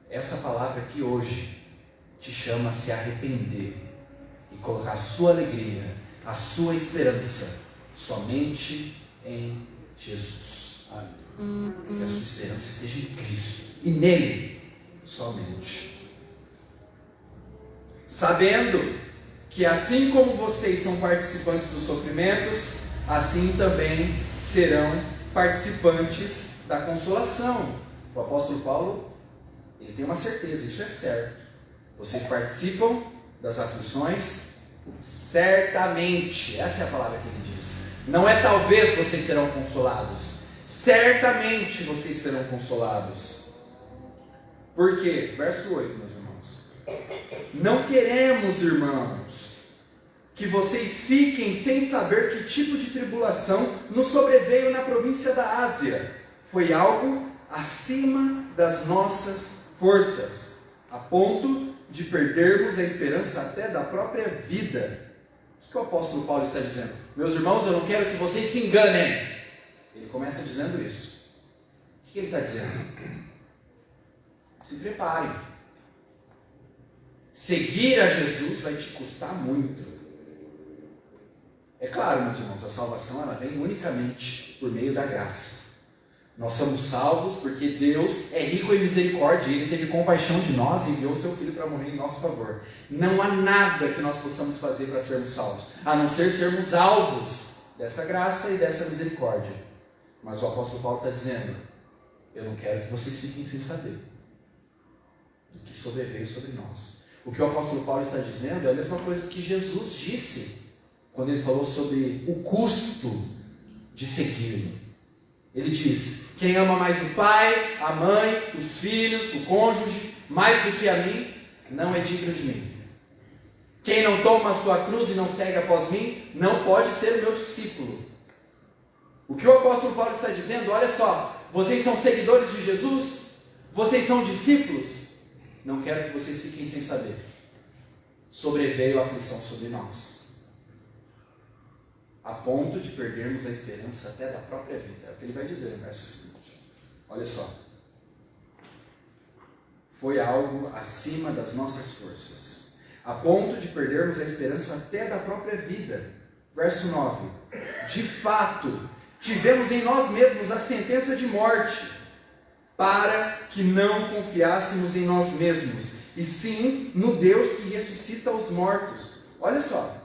essa palavra aqui hoje te chama a se arrepender e colocar a sua alegria, a sua esperança somente em Jesus. Que a sua esperança esteja em Cristo e nele somente. Sabendo que assim como vocês são participantes dos sofrimentos, assim também serão participantes da consolação. O apóstolo Paulo, ele tem uma certeza, isso é certo. Vocês participam das aflições certamente. Essa é a palavra que ele diz. Não é talvez vocês serão consolados. Certamente vocês serão consolados. Por quê? Verso 8, meus irmãos. Não queremos, irmãos, que vocês fiquem sem saber que tipo de tribulação nos sobreveio na província da Ásia. Foi algo acima das nossas forças, a ponto de perdermos a esperança até da própria vida. O que o apóstolo Paulo está dizendo? Meus irmãos, eu não quero que vocês se enganem. Ele começa dizendo isso. O que ele está dizendo? Se preparem. Seguir a Jesus vai te custar muito. É claro, meus irmãos, a salvação ela vem unicamente por meio da graça. Nós somos salvos porque Deus é rico em misericórdia e Ele teve compaixão de nós e enviou o seu Filho para morrer em nosso favor. Não há nada que nós possamos fazer para sermos salvos, a não ser sermos alvos dessa graça e dessa misericórdia. Mas o apóstolo Paulo está dizendo, eu não quero que vocês fiquem sem saber do que sobreveio sobre nós. O que o apóstolo Paulo está dizendo é a mesma coisa que Jesus disse quando ele falou sobre o custo de segui-lo. Ele diz, quem ama mais o pai, a mãe, os filhos, o cônjuge, mais do que a mim, não é digno de mim. Quem não toma a sua cruz e não segue após mim, não pode ser o meu discípulo. O que o apóstolo Paulo está dizendo, olha só, vocês são seguidores de Jesus? Vocês são discípulos? Não quero que vocês fiquem sem saber. Sobreveio a aflição sobre nós, a ponto de perdermos a esperança até da própria vida. É o que ele vai dizer no verso seguinte. Olha só. Foi algo acima das nossas forças, a ponto de perdermos a esperança até da própria vida. Verso 9. De fato, tivemos em nós mesmos a sentença de morte, para que não confiássemos em nós mesmos, e sim no Deus que ressuscita os mortos. Olha só,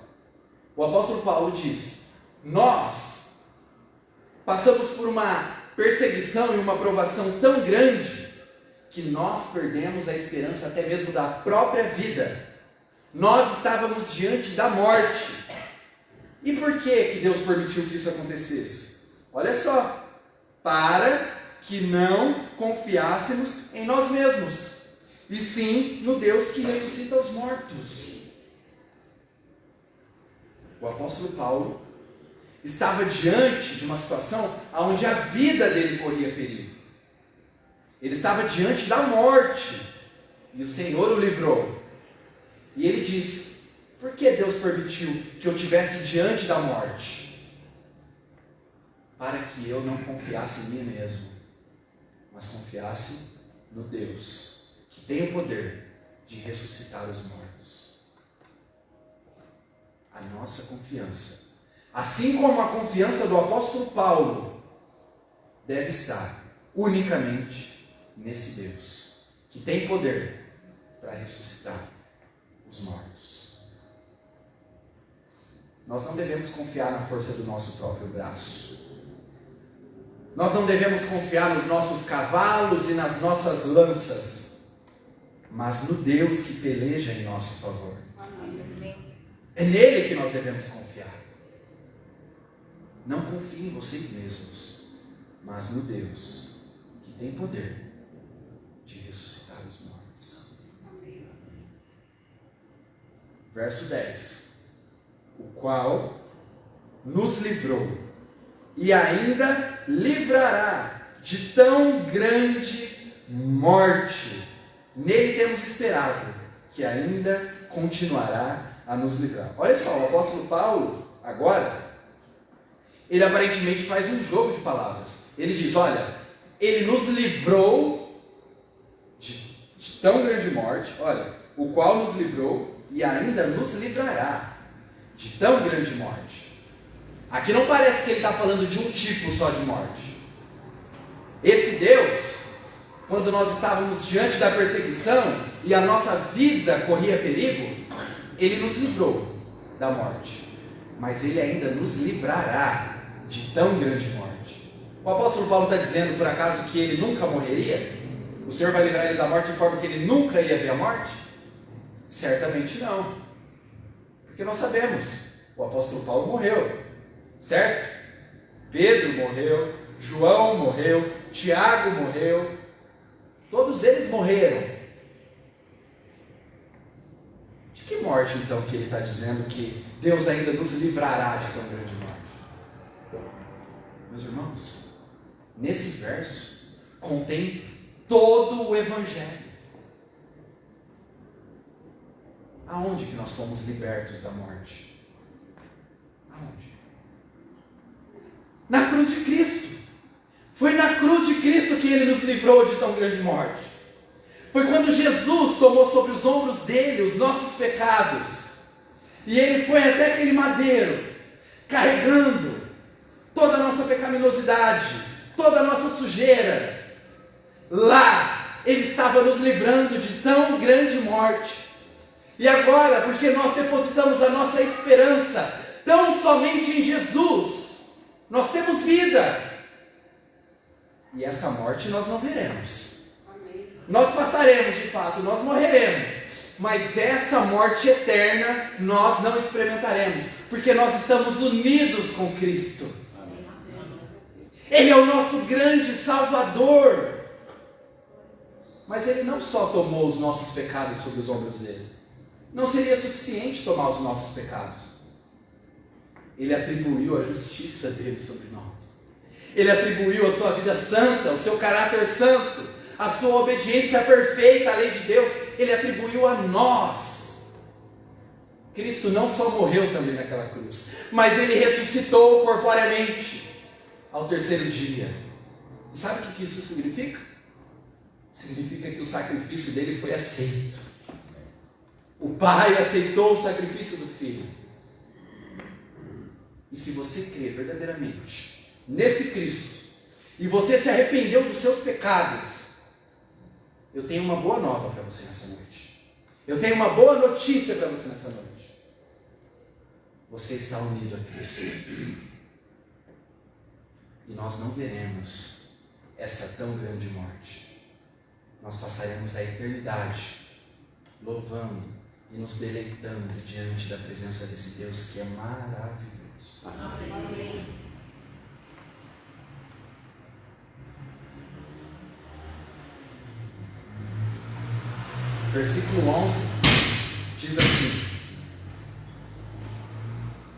o apóstolo Paulo diz: nós passamos por uma perseguição e uma provação tão grande que nós perdemos a esperança até mesmo da própria vida. Nós estávamos diante da morte. E por que Deus permitiu que isso acontecesse? Olha só, para que não confiássemos em nós mesmos, e sim no Deus que ressuscita os mortos. O apóstolo Paulo estava diante de uma situação onde a vida dele corria perigo. Ele estava diante da morte, e o Senhor o livrou. E ele diz: por que Deus permitiu que eu estivesse diante da morte? Para que eu não confiasse em mim mesmo, mas confiasse no Deus que tem o poder de ressuscitar os mortos. A nossa confiança, assim como a confiança do apóstolo Paulo, deve estar unicamente nesse Deus que tem poder para ressuscitar os mortos. Nós não devemos confiar na força do nosso próprio braço. Nós não devemos confiar nos nossos cavalos e nas nossas lanças, mas no Deus que peleja em nosso favor. É nele que nós devemos confiar. Não confiem em vocês mesmos, mas no Deus que tem poder de ressuscitar os mortos. Verso 10. O qual nos livrou e ainda livrará de tão grande morte. Nele temos esperado que ainda continuará a nos livrar. Olha só, o apóstolo Paulo, agora, ele aparentemente faz um jogo de palavras. Ele diz: olha, ele nos livrou de tão grande morte, olha, o qual nos livrou e ainda nos livrará de tão grande morte. Aqui não parece que ele está falando de um tipo só de morte. Esse Deus, quando nós estávamos diante da perseguição e a nossa vida corria perigo, ele nos livrou da morte, mas ele ainda nos livrará de tão grande morte. O apóstolo Paulo está dizendo, por acaso, que ele nunca morreria? O Senhor vai livrar ele da morte de forma que ele nunca ia ver a morte? Certamente não, porque nós sabemos, o apóstolo Paulo morreu, certo? Pedro morreu, João morreu, Tiago morreu, todos eles morreram. De que morte então que ele está dizendo que Deus ainda nos livrará de tão grande morte? Meus irmãos, nesse verso contém todo o Evangelho. Aonde que nós fomos libertos da morte? Aonde? Na cruz de Cristo. Foi na cruz de Cristo que Ele nos livrou de tão grande morte. Foi quando Jesus tomou sobre os ombros dele os nossos pecados. E Ele foi até aquele madeiro, carregando toda a nossa pecaminosidade, toda a nossa sujeira. Lá, Ele estava nos livrando de tão grande morte. E agora, porque nós depositamos a nossa esperança tão somente em Jesus, nós temos vida. E essa morte nós não veremos. Nós passaremos de fato, nós morreremos. Mas essa morte eterna nós não experimentaremos, porque nós estamos unidos com Cristo. Ele é o nosso grande Salvador. Mas Ele não só tomou os nossos pecados sobre os ombros dele. Não seria suficiente tomar os nossos pecados. Ele atribuiu a justiça dele sobre nós. Ele atribuiu a sua vida santa, o seu caráter santo, a sua obediência perfeita à lei de Deus. Ele atribuiu a nós. Cristo não só morreu também naquela cruz, mas Ele ressuscitou corporeamente ao terceiro dia. E sabe o que isso significa? Significa que o sacrifício dele foi aceito. O Pai aceitou o sacrifício do Filho. E se você crê verdadeiramente nesse Cristo, e você se arrependeu dos seus pecados, eu tenho uma boa nova para você nessa noite. Eu tenho uma boa notícia para você nessa noite. Você está unido a Cristo. E nós não veremos essa tão grande morte. Nós passaremos a eternidade louvando e nos deleitando diante da presença desse Deus que é maravilhoso. Amém. Versículo 11 diz assim,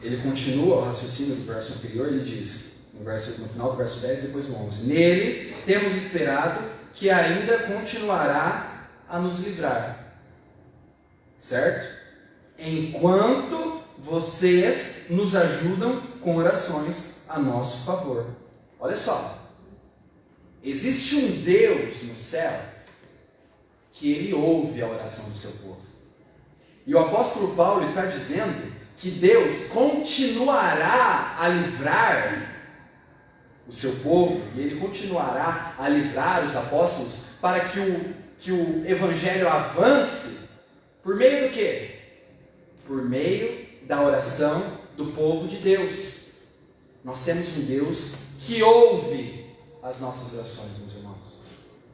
ele continua o raciocínio do verso anterior, ele diz, no final do verso 10, depois do 11, nele temos esperado que ainda continuará a nos livrar, certo? Enquanto vocês nos ajudam com orações a nosso favor. Olha só, existe um Deus no céu que ele ouve a oração do seu povo. E o apóstolo Paulo está dizendo que Deus continuará a livrar o seu povo, e ele continuará a livrar os apóstolos para que o evangelho avance por meio do quê? Por meio da oração do povo de Deus. Nós temos um Deus que ouve as nossas orações, meus irmãos.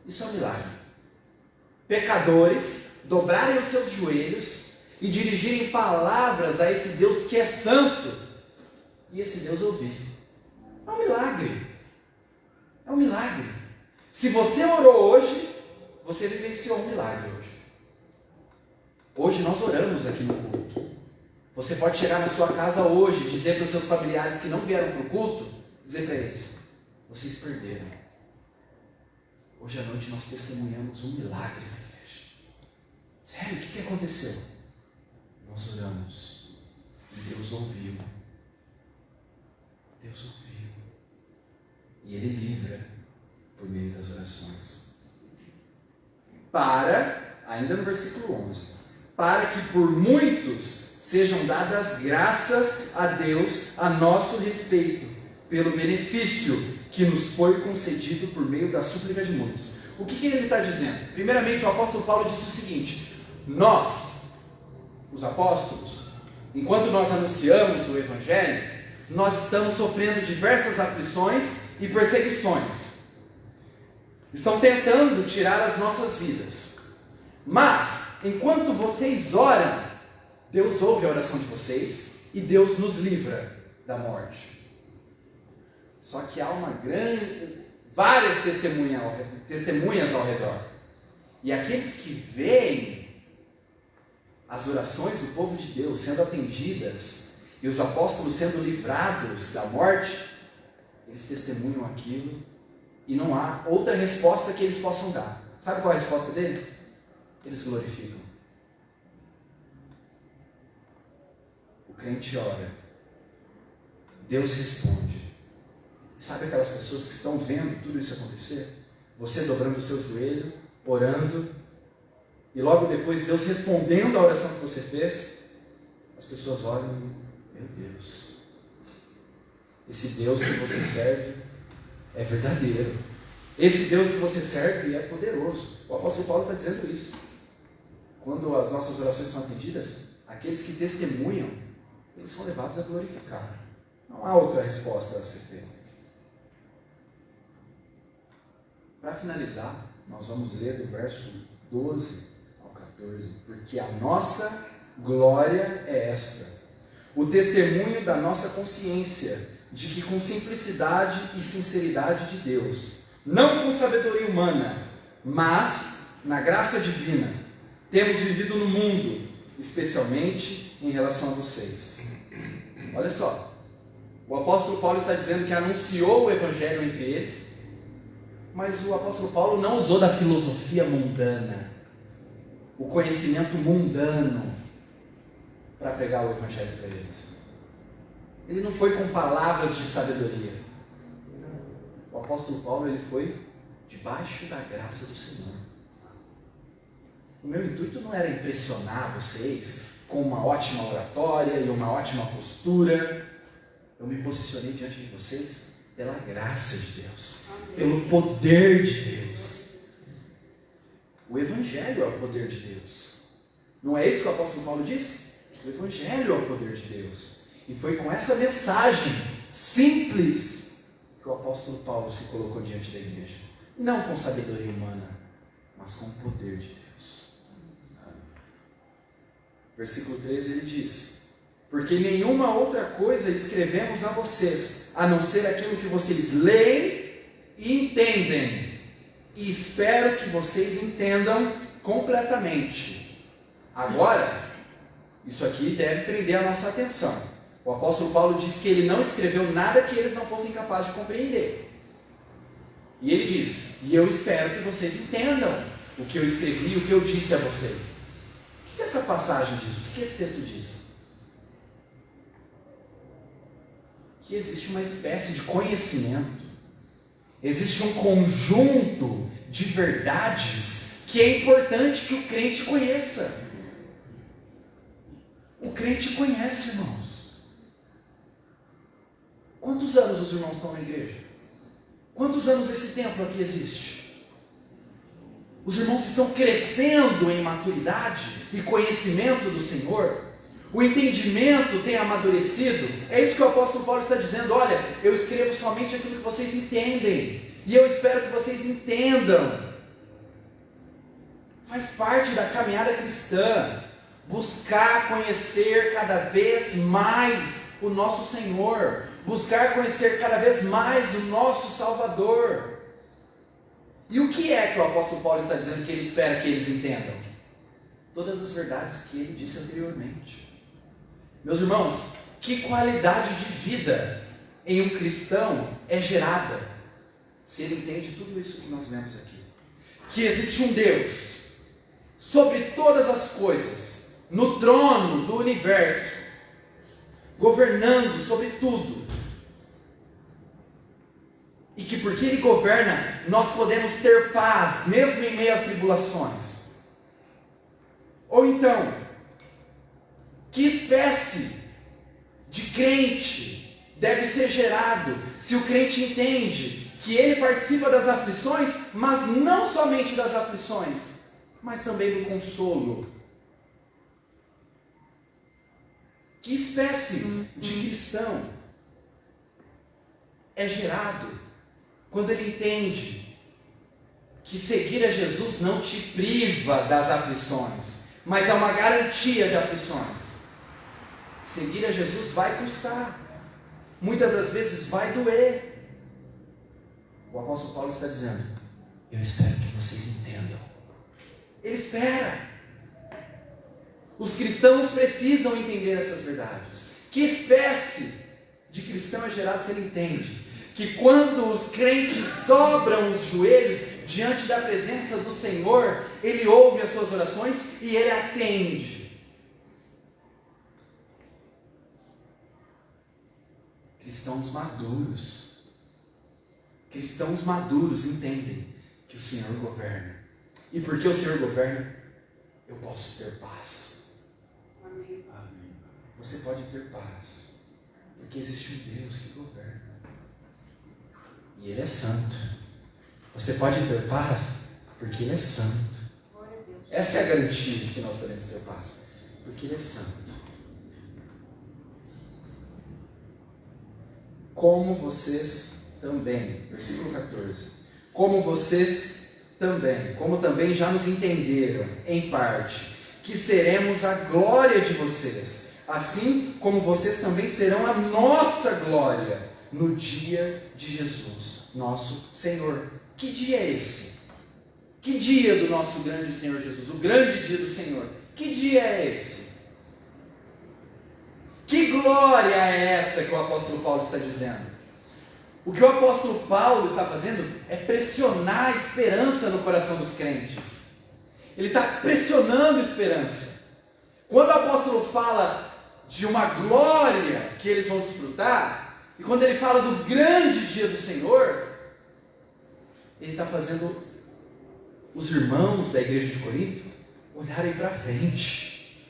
Isso é um milagre. Pecadores dobrarem os seus joelhos e dirigirem palavras a esse Deus que é santo, e esse Deus ouvir. É um milagre. É um milagre. Se você orou hoje, você vivenciou um milagre hoje. Hoje nós oramos aqui no culto. Você pode chegar na sua casa hoje e dizer para os seus familiares que não vieram para o culto, dizer para eles, vocês perderam. Hoje à noite nós testemunhamos um milagre na igreja. Sério, o que aconteceu? Nós oramos e Deus ouviu. Deus ouviu. E Ele livra por meio das orações. Ainda no versículo 11, para que por muitos sejam dadas graças a Deus a nosso respeito, pelo benefício que nos foi concedido por meio da súplica de muitos. O que ele está dizendo? Primeiramente, o apóstolo Paulo disse o seguinte: nós, os apóstolos, enquanto nós anunciamos o Evangelho, nós estamos sofrendo diversas aflições e perseguições. Estão tentando tirar as nossas vidas. Mas, enquanto vocês oram, Deus ouve a oração de vocês e Deus nos livra da morte. Só que há várias testemunhas ao redor. E aqueles que veem as orações do povo de Deus sendo atendidas e os apóstolos sendo livrados da morte, eles testemunham aquilo e não há outra resposta que eles possam dar. Sabe qual é a resposta deles? Eles glorificam. O crente ora, Deus responde. Sabe aquelas pessoas que estão vendo tudo isso acontecer? Você dobrando o seu joelho, orando, e logo depois Deus respondendo a oração que você fez, as pessoas olham e, meu Deus, esse Deus que você serve é verdadeiro. Esse Deus que você serve é poderoso. O apóstolo Paulo está dizendo isso. Quando as nossas orações são atendidas, aqueles que testemunham, eles são levados a glorificar. Não há outra resposta a ser feita. Para finalizar, nós vamos ler do verso 12 ao 14, porque a nossa glória é esta, o testemunho da nossa consciência, de que com simplicidade e sinceridade de Deus, não com sabedoria humana, mas na graça divina, temos vivido no mundo, especialmente em relação a vocês. Olha só, o apóstolo Paulo está dizendo que anunciou o evangelho entre eles, mas o apóstolo Paulo não usou da filosofia mundana, o conhecimento mundano, para pregar o evangelho para eles. Ele não foi com palavras de sabedoria. O apóstolo Paulo, ele foi debaixo da graça do Senhor. O meu intuito não era impressionar vocês com uma ótima oratória e uma ótima postura. Eu me posicionei diante de vocês pela graça de Deus, pelo poder de Deus. O Evangelho é o poder de Deus. Não é isso que o apóstolo Paulo disse? O Evangelho é o poder de Deus. E foi com essa mensagem simples que o apóstolo Paulo se colocou diante da igreja. Não com sabedoria humana, mas com o poder de Deus. Versículo 13 ele diz: porque nenhuma outra coisa escrevemos a vocês, a não ser aquilo que vocês leem e entendem. E espero que vocês entendam completamente. Agora, isso aqui deve prender a nossa atenção. O apóstolo Paulo diz que ele não escreveu nada que eles não fossem capazes de compreender. E ele diz: e eu espero que vocês entendam o que eu escrevi, o que eu disse a vocês. O que essa passagem diz? O que esse texto diz? Que existe uma espécie de conhecimento, existe um conjunto de verdades que é importante que o crente conheça. O crente conhece, irmãos. Quantos anos os irmãos estão na igreja? Quantos anos esse templo aqui existe? Os irmãos estão crescendo em maturidade e conhecimento do Senhor? O entendimento tem amadurecido? É isso que o apóstolo Paulo está dizendo. Olha, eu escrevo somente aquilo que vocês entendem, e eu espero que vocês entendam. Faz parte da caminhada cristã buscar conhecer cada vez mais o nosso Senhor, buscar conhecer cada vez mais o nosso Salvador. E o que é que o apóstolo Paulo está dizendo que ele espera que eles entendam? Todas as verdades que ele disse anteriormente. Meus irmãos, que qualidade de vida em um cristão é gerada se ele entende tudo isso que nós vemos aqui? Que existe um Deus sobre todas as coisas, no trono do universo, governando sobre tudo. E que porque Ele governa, nós podemos ter paz, mesmo em meio às tribulações. Ou então, que espécie de crente deve ser gerado se o crente entende que ele participa das aflições, mas não somente das aflições, mas também do consolo? Que espécie de cristão é gerado quando ele entende que seguir a Jesus não te priva das aflições, mas é uma garantia de aflições? Seguir a Jesus vai custar, muitas das vezes vai doer. O apóstolo Paulo está dizendo: eu espero que vocês entendam. Ele espera. Os cristãos precisam entender essas verdades. Que espécie de cristão é gerado se ele entende que quando os crentes dobram os joelhos diante da presença do Senhor, Ele ouve as suas orações e Ele atende. Cristãos maduros entendem que o Senhor governa. E porque o Senhor governa, eu posso ter paz. Amém. Amém. Você pode ter paz, porque existe um Deus que governa. E Ele é santo. Você pode ter paz, porque Ele é santo. Essa é a garantia de que nós podemos ter paz, porque Ele é santo. Como vocês também, versículo 14, como também já nos entenderam, em parte, que seremos a glória de vocês, assim como vocês também serão a nossa glória, no dia de Jesus, nosso Senhor. Que dia é esse? Que dia do nosso grande Senhor Jesus? O grande dia do Senhor. Que dia é esse? Que glória é essa que o apóstolo Paulo está dizendo? O que o apóstolo Paulo está fazendo é pressionar a esperança no coração dos crentes. Ele está pressionando a esperança. Quando o apóstolo fala de uma glória que eles vão desfrutar, e quando ele fala do grande dia do Senhor, ele está fazendo os irmãos da igreja de Corinto olharem para frente.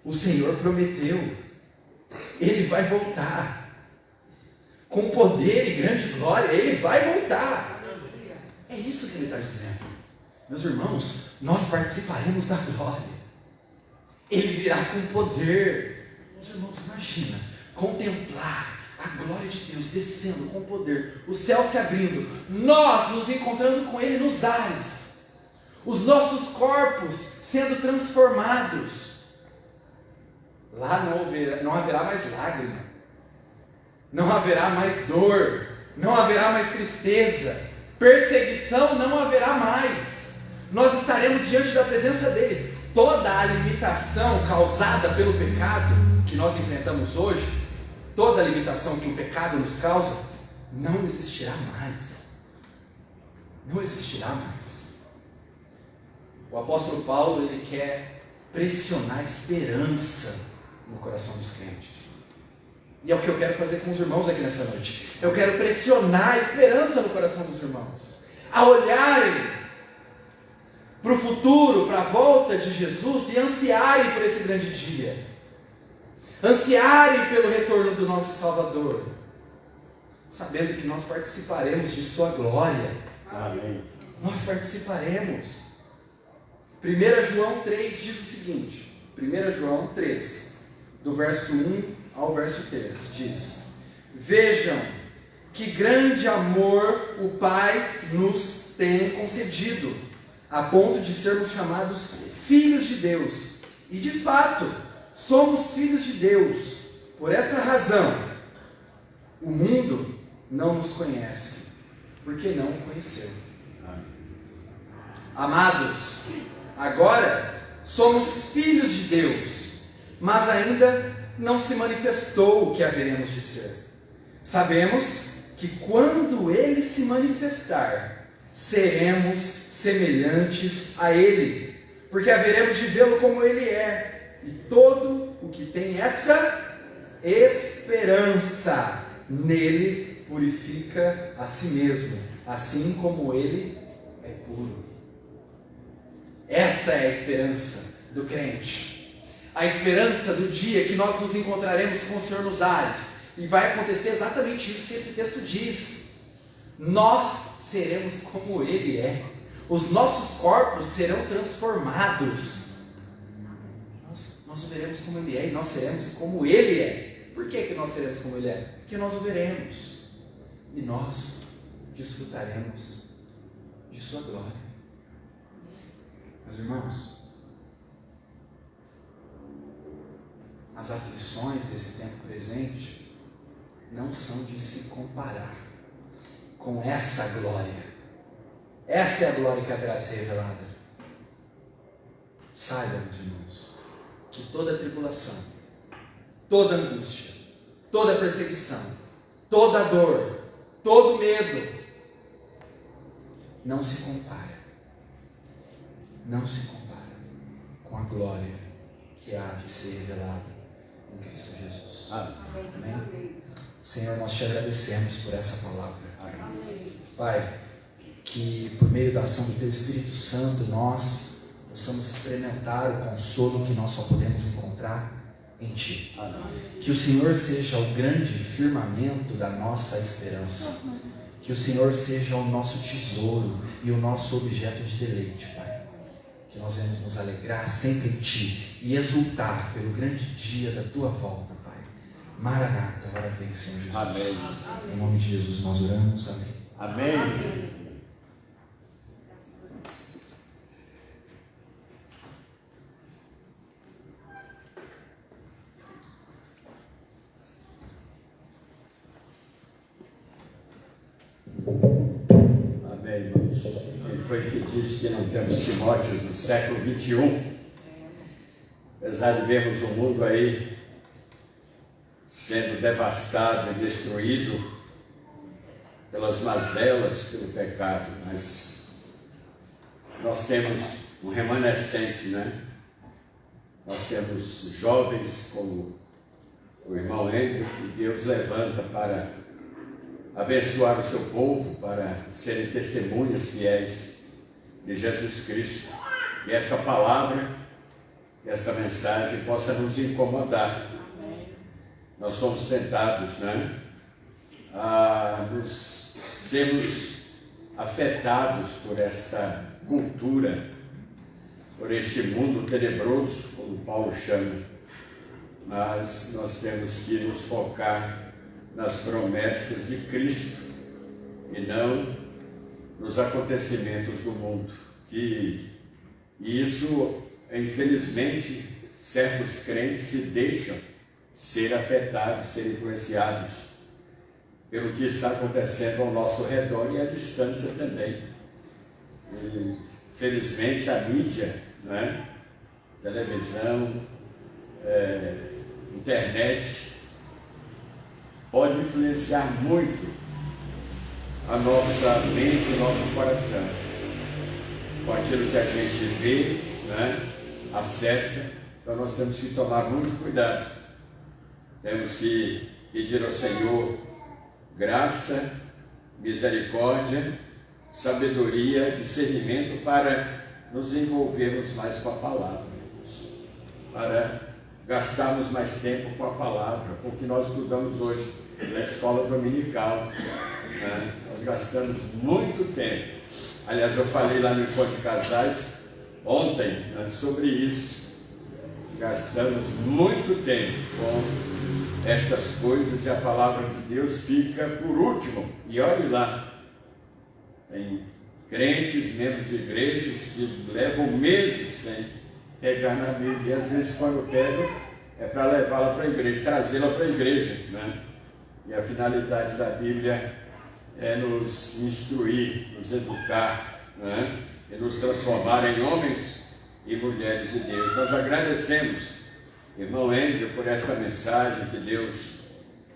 O Senhor prometeu, Ele vai voltar. com poder e grande glória. Ele vai voltar. É isso que ele está dizendo. Meus irmãos, nós participaremos da glória. Ele virá com poder. Meus irmãos, imagina contemplar a glória de Deus descendo com poder, o céu se abrindo, nós nos encontrando com Ele nos ares, os nossos corpos sendo transformados. Lá não haverá mais lágrima, não haverá mais dor, não haverá mais tristeza, perseguição não haverá mais. Nós estaremos diante da presença dele. Toda a limitação causada pelo pecado que nós enfrentamos hoje, toda a limitação que o pecado nos causa, não existirá mais. Não existirá mais. O apóstolo Paulo, ele quer pressionar a esperança no coração dos crentes. E é o que eu quero fazer com os irmãos aqui nessa noite. Eu quero pressionar a esperança no coração dos irmãos, a olharem para o futuro, para a volta de Jesus e ansiarem por esse grande dia, ansiarem pelo retorno do nosso Salvador, sabendo que nós participaremos de sua glória. Amém. Nós participaremos. 1 João 3 diz o seguinte, 1 João 3, do verso 1 ao verso 3, diz: vejam que grande amor o Pai nos tem concedido, a ponto de sermos chamados filhos de Deus. E de fato, somos filhos de Deus. Por essa razão, o mundo não nos conhece, porque não o conheceu. Amados, agora somos filhos de Deus, mas ainda não se manifestou o que haveremos de ser. Sabemos que quando Ele se manifestar, seremos semelhantes a Ele, porque haveremos de vê-lo como Ele é. E todo o que tem essa esperança nele purifica a si mesmo, assim como Ele é puro. Essa é a esperança do crente, a esperança do dia que nós nos encontraremos com o Senhor nos ares, e vai acontecer exatamente isso que esse texto diz. Nós seremos como Ele é, os nossos corpos serão transformados, nós o veremos como Ele é, e nós seremos como Ele é. Por que nós seremos como Ele é? Porque nós o veremos, e nós desfrutaremos de sua glória. Meus irmãos, as aflições desse tempo presente não são de se comparar com essa glória. Essa é a glória que haverá de ser revelada. Saiba, meus irmãos, que toda tribulação, toda angústia, toda perseguição, toda dor, todo medo, não se compara com a glória que há de ser revelada em Cristo Jesus. Amém? Senhor, nós te agradecemos por essa palavra. Amém. Pai, que por meio da ação do Teu Espírito Santo nós possamos experimentar o consolo que nós só podemos encontrar em Ti. Amém. Que o Senhor seja o grande firmamento da nossa esperança. Que o Senhor seja o nosso tesouro e o nosso objeto de deleite, Pai. Que nós venhamos nos alegrar sempre em Ti e exultar pelo grande dia da Tua volta, Pai. Maranata, ora vem, Senhor Jesus. Amém. Em nome de Jesus nós oramos. Amém. Amém. Amém, irmãos. Ele foi que disse que não temos Timóteos no século 21. Apesar de vermos o mundo aí sendo devastado e destruído pelas mazelas, pelo pecado, mas nós temos um remanescente, né? Nós temos jovens como o irmão Andrew, que Deus levanta para abençoar o seu povo, para serem testemunhas fiéis de Jesus Cristo. E esta palavra, esta mensagem possa nos incomodar. Nós somos tentados, né, a nos sermos afetados por esta cultura, por este mundo tenebroso, como Paulo chama, mas nós temos que nos focar nas promessas de Cristo e não nos acontecimentos do mundo. E isso, infelizmente, certos crentes se deixam ser afetados, ser influenciados pelo que está acontecendo ao nosso redor e à distância também. E, felizmente, a mídia, né? Televisão, internet, pode influenciar muito a nossa mente, o nosso coração, com aquilo que a gente vê, né? Acessa. Então nós temos que tomar muito cuidado. Temos que pedir ao Senhor graça, misericórdia, sabedoria, discernimento para nos envolvermos mais com a palavra, para gastarmos mais tempo com a palavra, com o que nós estudamos hoje na escola dominical, né? Nós gastamos muito tempo. Aliás, eu falei lá no encontro de casais ontem, né, sobre isso. Gastamos muito tempo com estas coisas e a palavra de Deus fica por último. E olhe lá, tem crentes, membros de igrejas que levam meses sem pegar na Bíblia, e às vezes quando pegam é para levá-la para a igreja, trazê-la para a igreja, né? E a finalidade da Bíblia é nos instruir, nos educar, né? E nos transformar em homens e mulheres de Deus. Nós agradecemos, irmão Andrew, por esta mensagem que Deus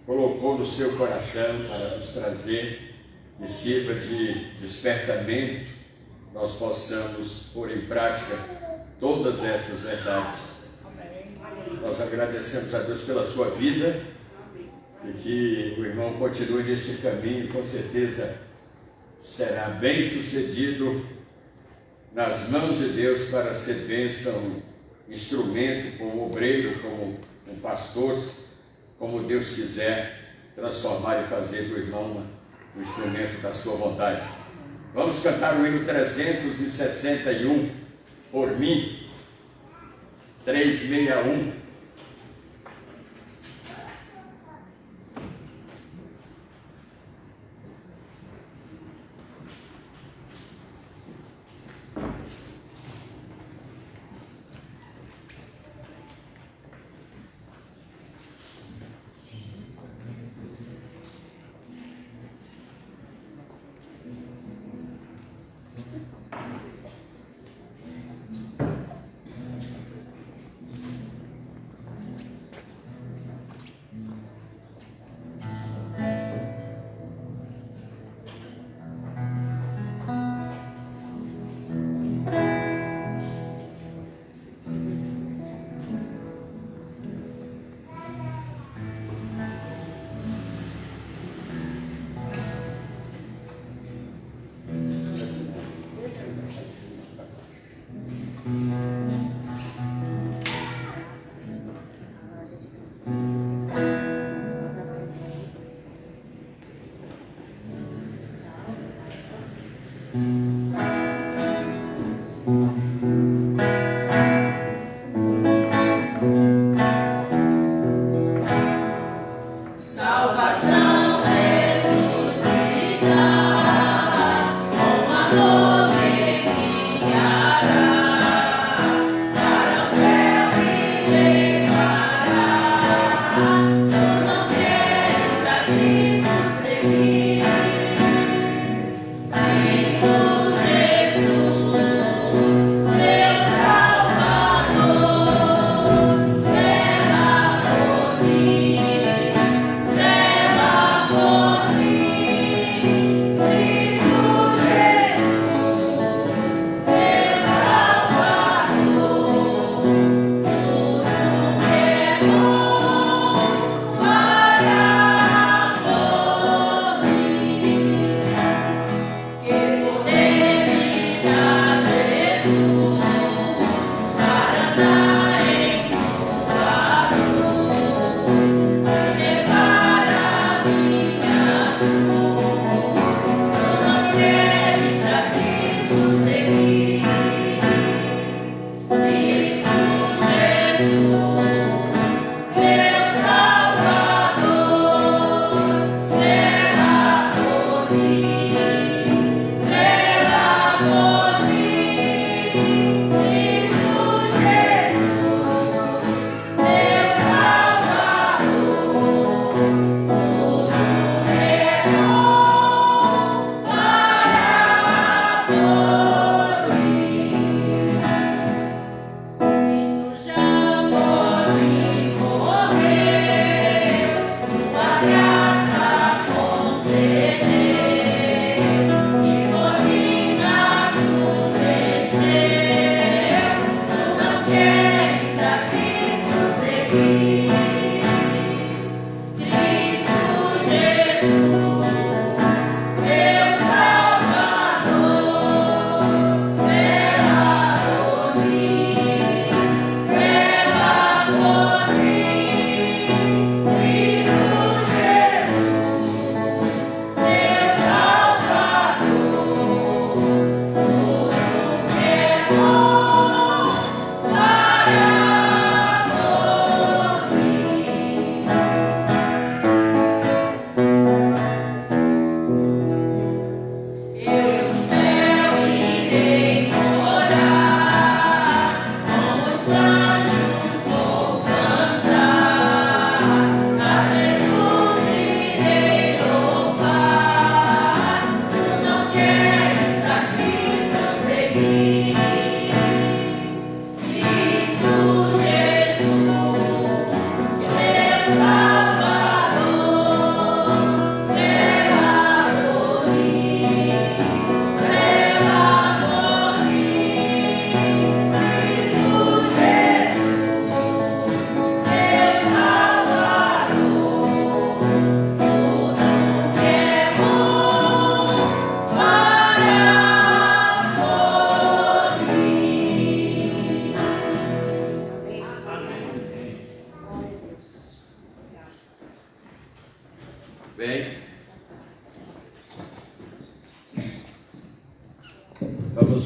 colocou no seu coração para nos trazer e sirva de despertamento, nós possamos pôr em prática todas estas verdades. Nós agradecemos a Deus pela sua vida e que o irmão continue nesse caminho, com certeza será bem sucedido nas mãos de Deus para ser bênção, instrumento, como obreiro, como um pastor, como Deus quiser transformar e fazer do irmão um instrumento da sua vontade. Vamos cantar o hino 361, Por Mim, 361.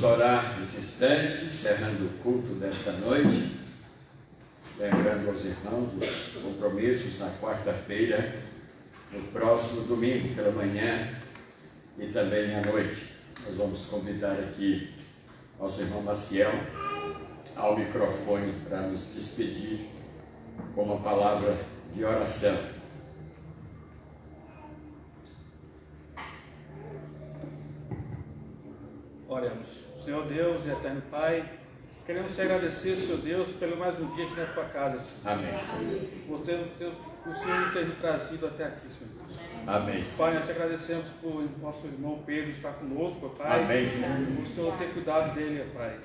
Vamos orar nesse instante, encerrando o culto desta noite, lembrando aos irmãos os compromissos na quarta-feira, no próximo domingo pela manhã e também à noite. Nós vamos convidar aqui aos irmãos Maciel ao microfone para nos despedir com uma palavra de oração. Oremos. Senhor Deus e eterno Pai, queremos te agradecer, Senhor Deus, pelo mais um dia aqui na tua casa, Senhor. Amém, Senhor. Por o Senhor ter nos trazido até aqui, Senhor Deus. Amém, Senhor. Pai, nós te agradecemos por nosso irmão Pedro estar conosco, Pai. Amém, Senhor. Por o Senhor ter cuidado dele, Pai.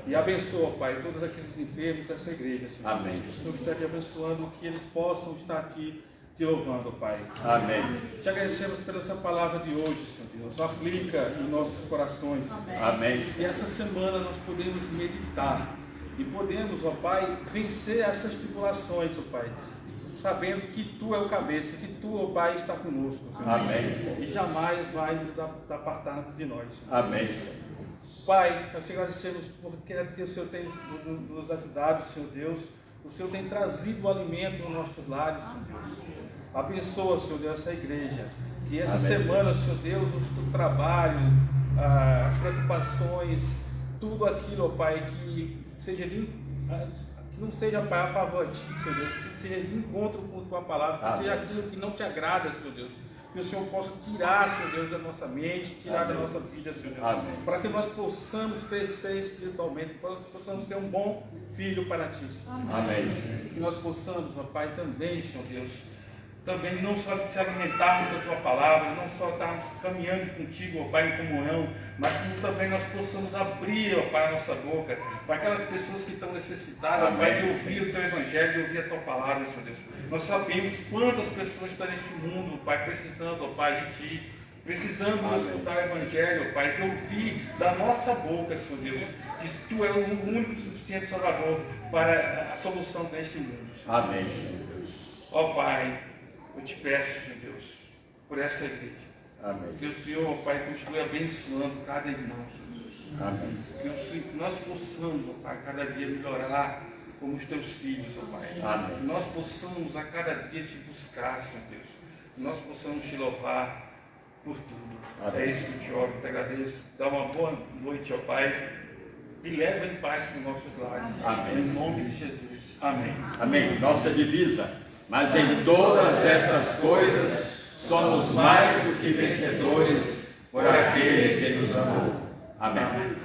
E abençoa, Pai, todos aqueles enfermos dessa igreja, Senhor. Amém, O Senhor. Senhor esteja abençoando que eles possam estar aqui te louvando, Pai. Amém. Te agradecemos pela essa palavra de hoje, Senhor Deus. Aplica em nossos corações. Amém, E Senhor. essa semana nós podemos meditar e podemos, ó Pai, vencer essas tribulações, ó Pai, sabendo que Tu é o cabeça, que Tu, ó Pai, está conosco, Senhor. Amém, Senhor. E jamais vai nos apartar de nós, Senhor. Amém, Senhor. Pai, nós te agradecemos porque o Senhor tem nos ajudado, Senhor Deus. O Senhor tem trazido o alimento nos nossos lares, Senhor Deus. Abençoa, Senhor Deus, essa igreja. Que essa Amém. semana, Senhor Deus, o trabalho, as preocupações, tudo aquilo, ó Pai, que não seja, Pai, a favor de Ti, Senhor Deus, que seja de encontro com a Tua palavra, que Amém. seja aquilo que não Te agrada, Senhor Deus. Que o Senhor possa tirar, Senhor Deus, da nossa mente, tirar Amém. da nossa vida, Senhor Deus. Amém. Para que nós possamos crescer espiritualmente, para que nós possamos ser um bom filho para Ti, Senhor. Amém, Senhor. Que nós possamos, ó Pai, também, Senhor Deus, também não só se alimentarmos da Tua palavra, não só estarmos caminhando contigo, ó Pai, em comunhão, mas que também nós possamos abrir, ó Pai, a nossa boca para aquelas pessoas que estão necessitadas, ó Pai, de Amém, ouvir o Teu Evangelho, de ouvir a Tua palavra, Senhor Deus. Nós sabemos quantas pessoas estão neste mundo, ó Pai, precisando, ó Pai, de Ti, precisando Amém. escutar o Evangelho, ó Pai, de ouvir da nossa boca, Senhor Deus, que Tu é o único e suficiente Salvador para a solução deste mundo, Senhor. Amém, Senhor Deus. Ó Pai, eu te peço, Senhor Deus, por essa igreja. Amém. Que o Senhor, ó Pai, continue abençoando cada irmão, Senhor Deus. Amém, Senhor. Que nós possamos, ó Pai, cada dia melhorar como os Teus filhos, ó Pai. Amém. Que nós possamos a cada dia te buscar, Senhor Deus. Que nós possamos te louvar por tudo. Amém. É isso que eu te oro, te agradeço. Dá uma boa noite, ó Pai. E leva em paz para os nossos lares. Amém. Em nome de Jesus. Amém. Amém. Nossa divisa. Mas em todas essas coisas somos mais do que vencedores por aquele que nos amou. Amém.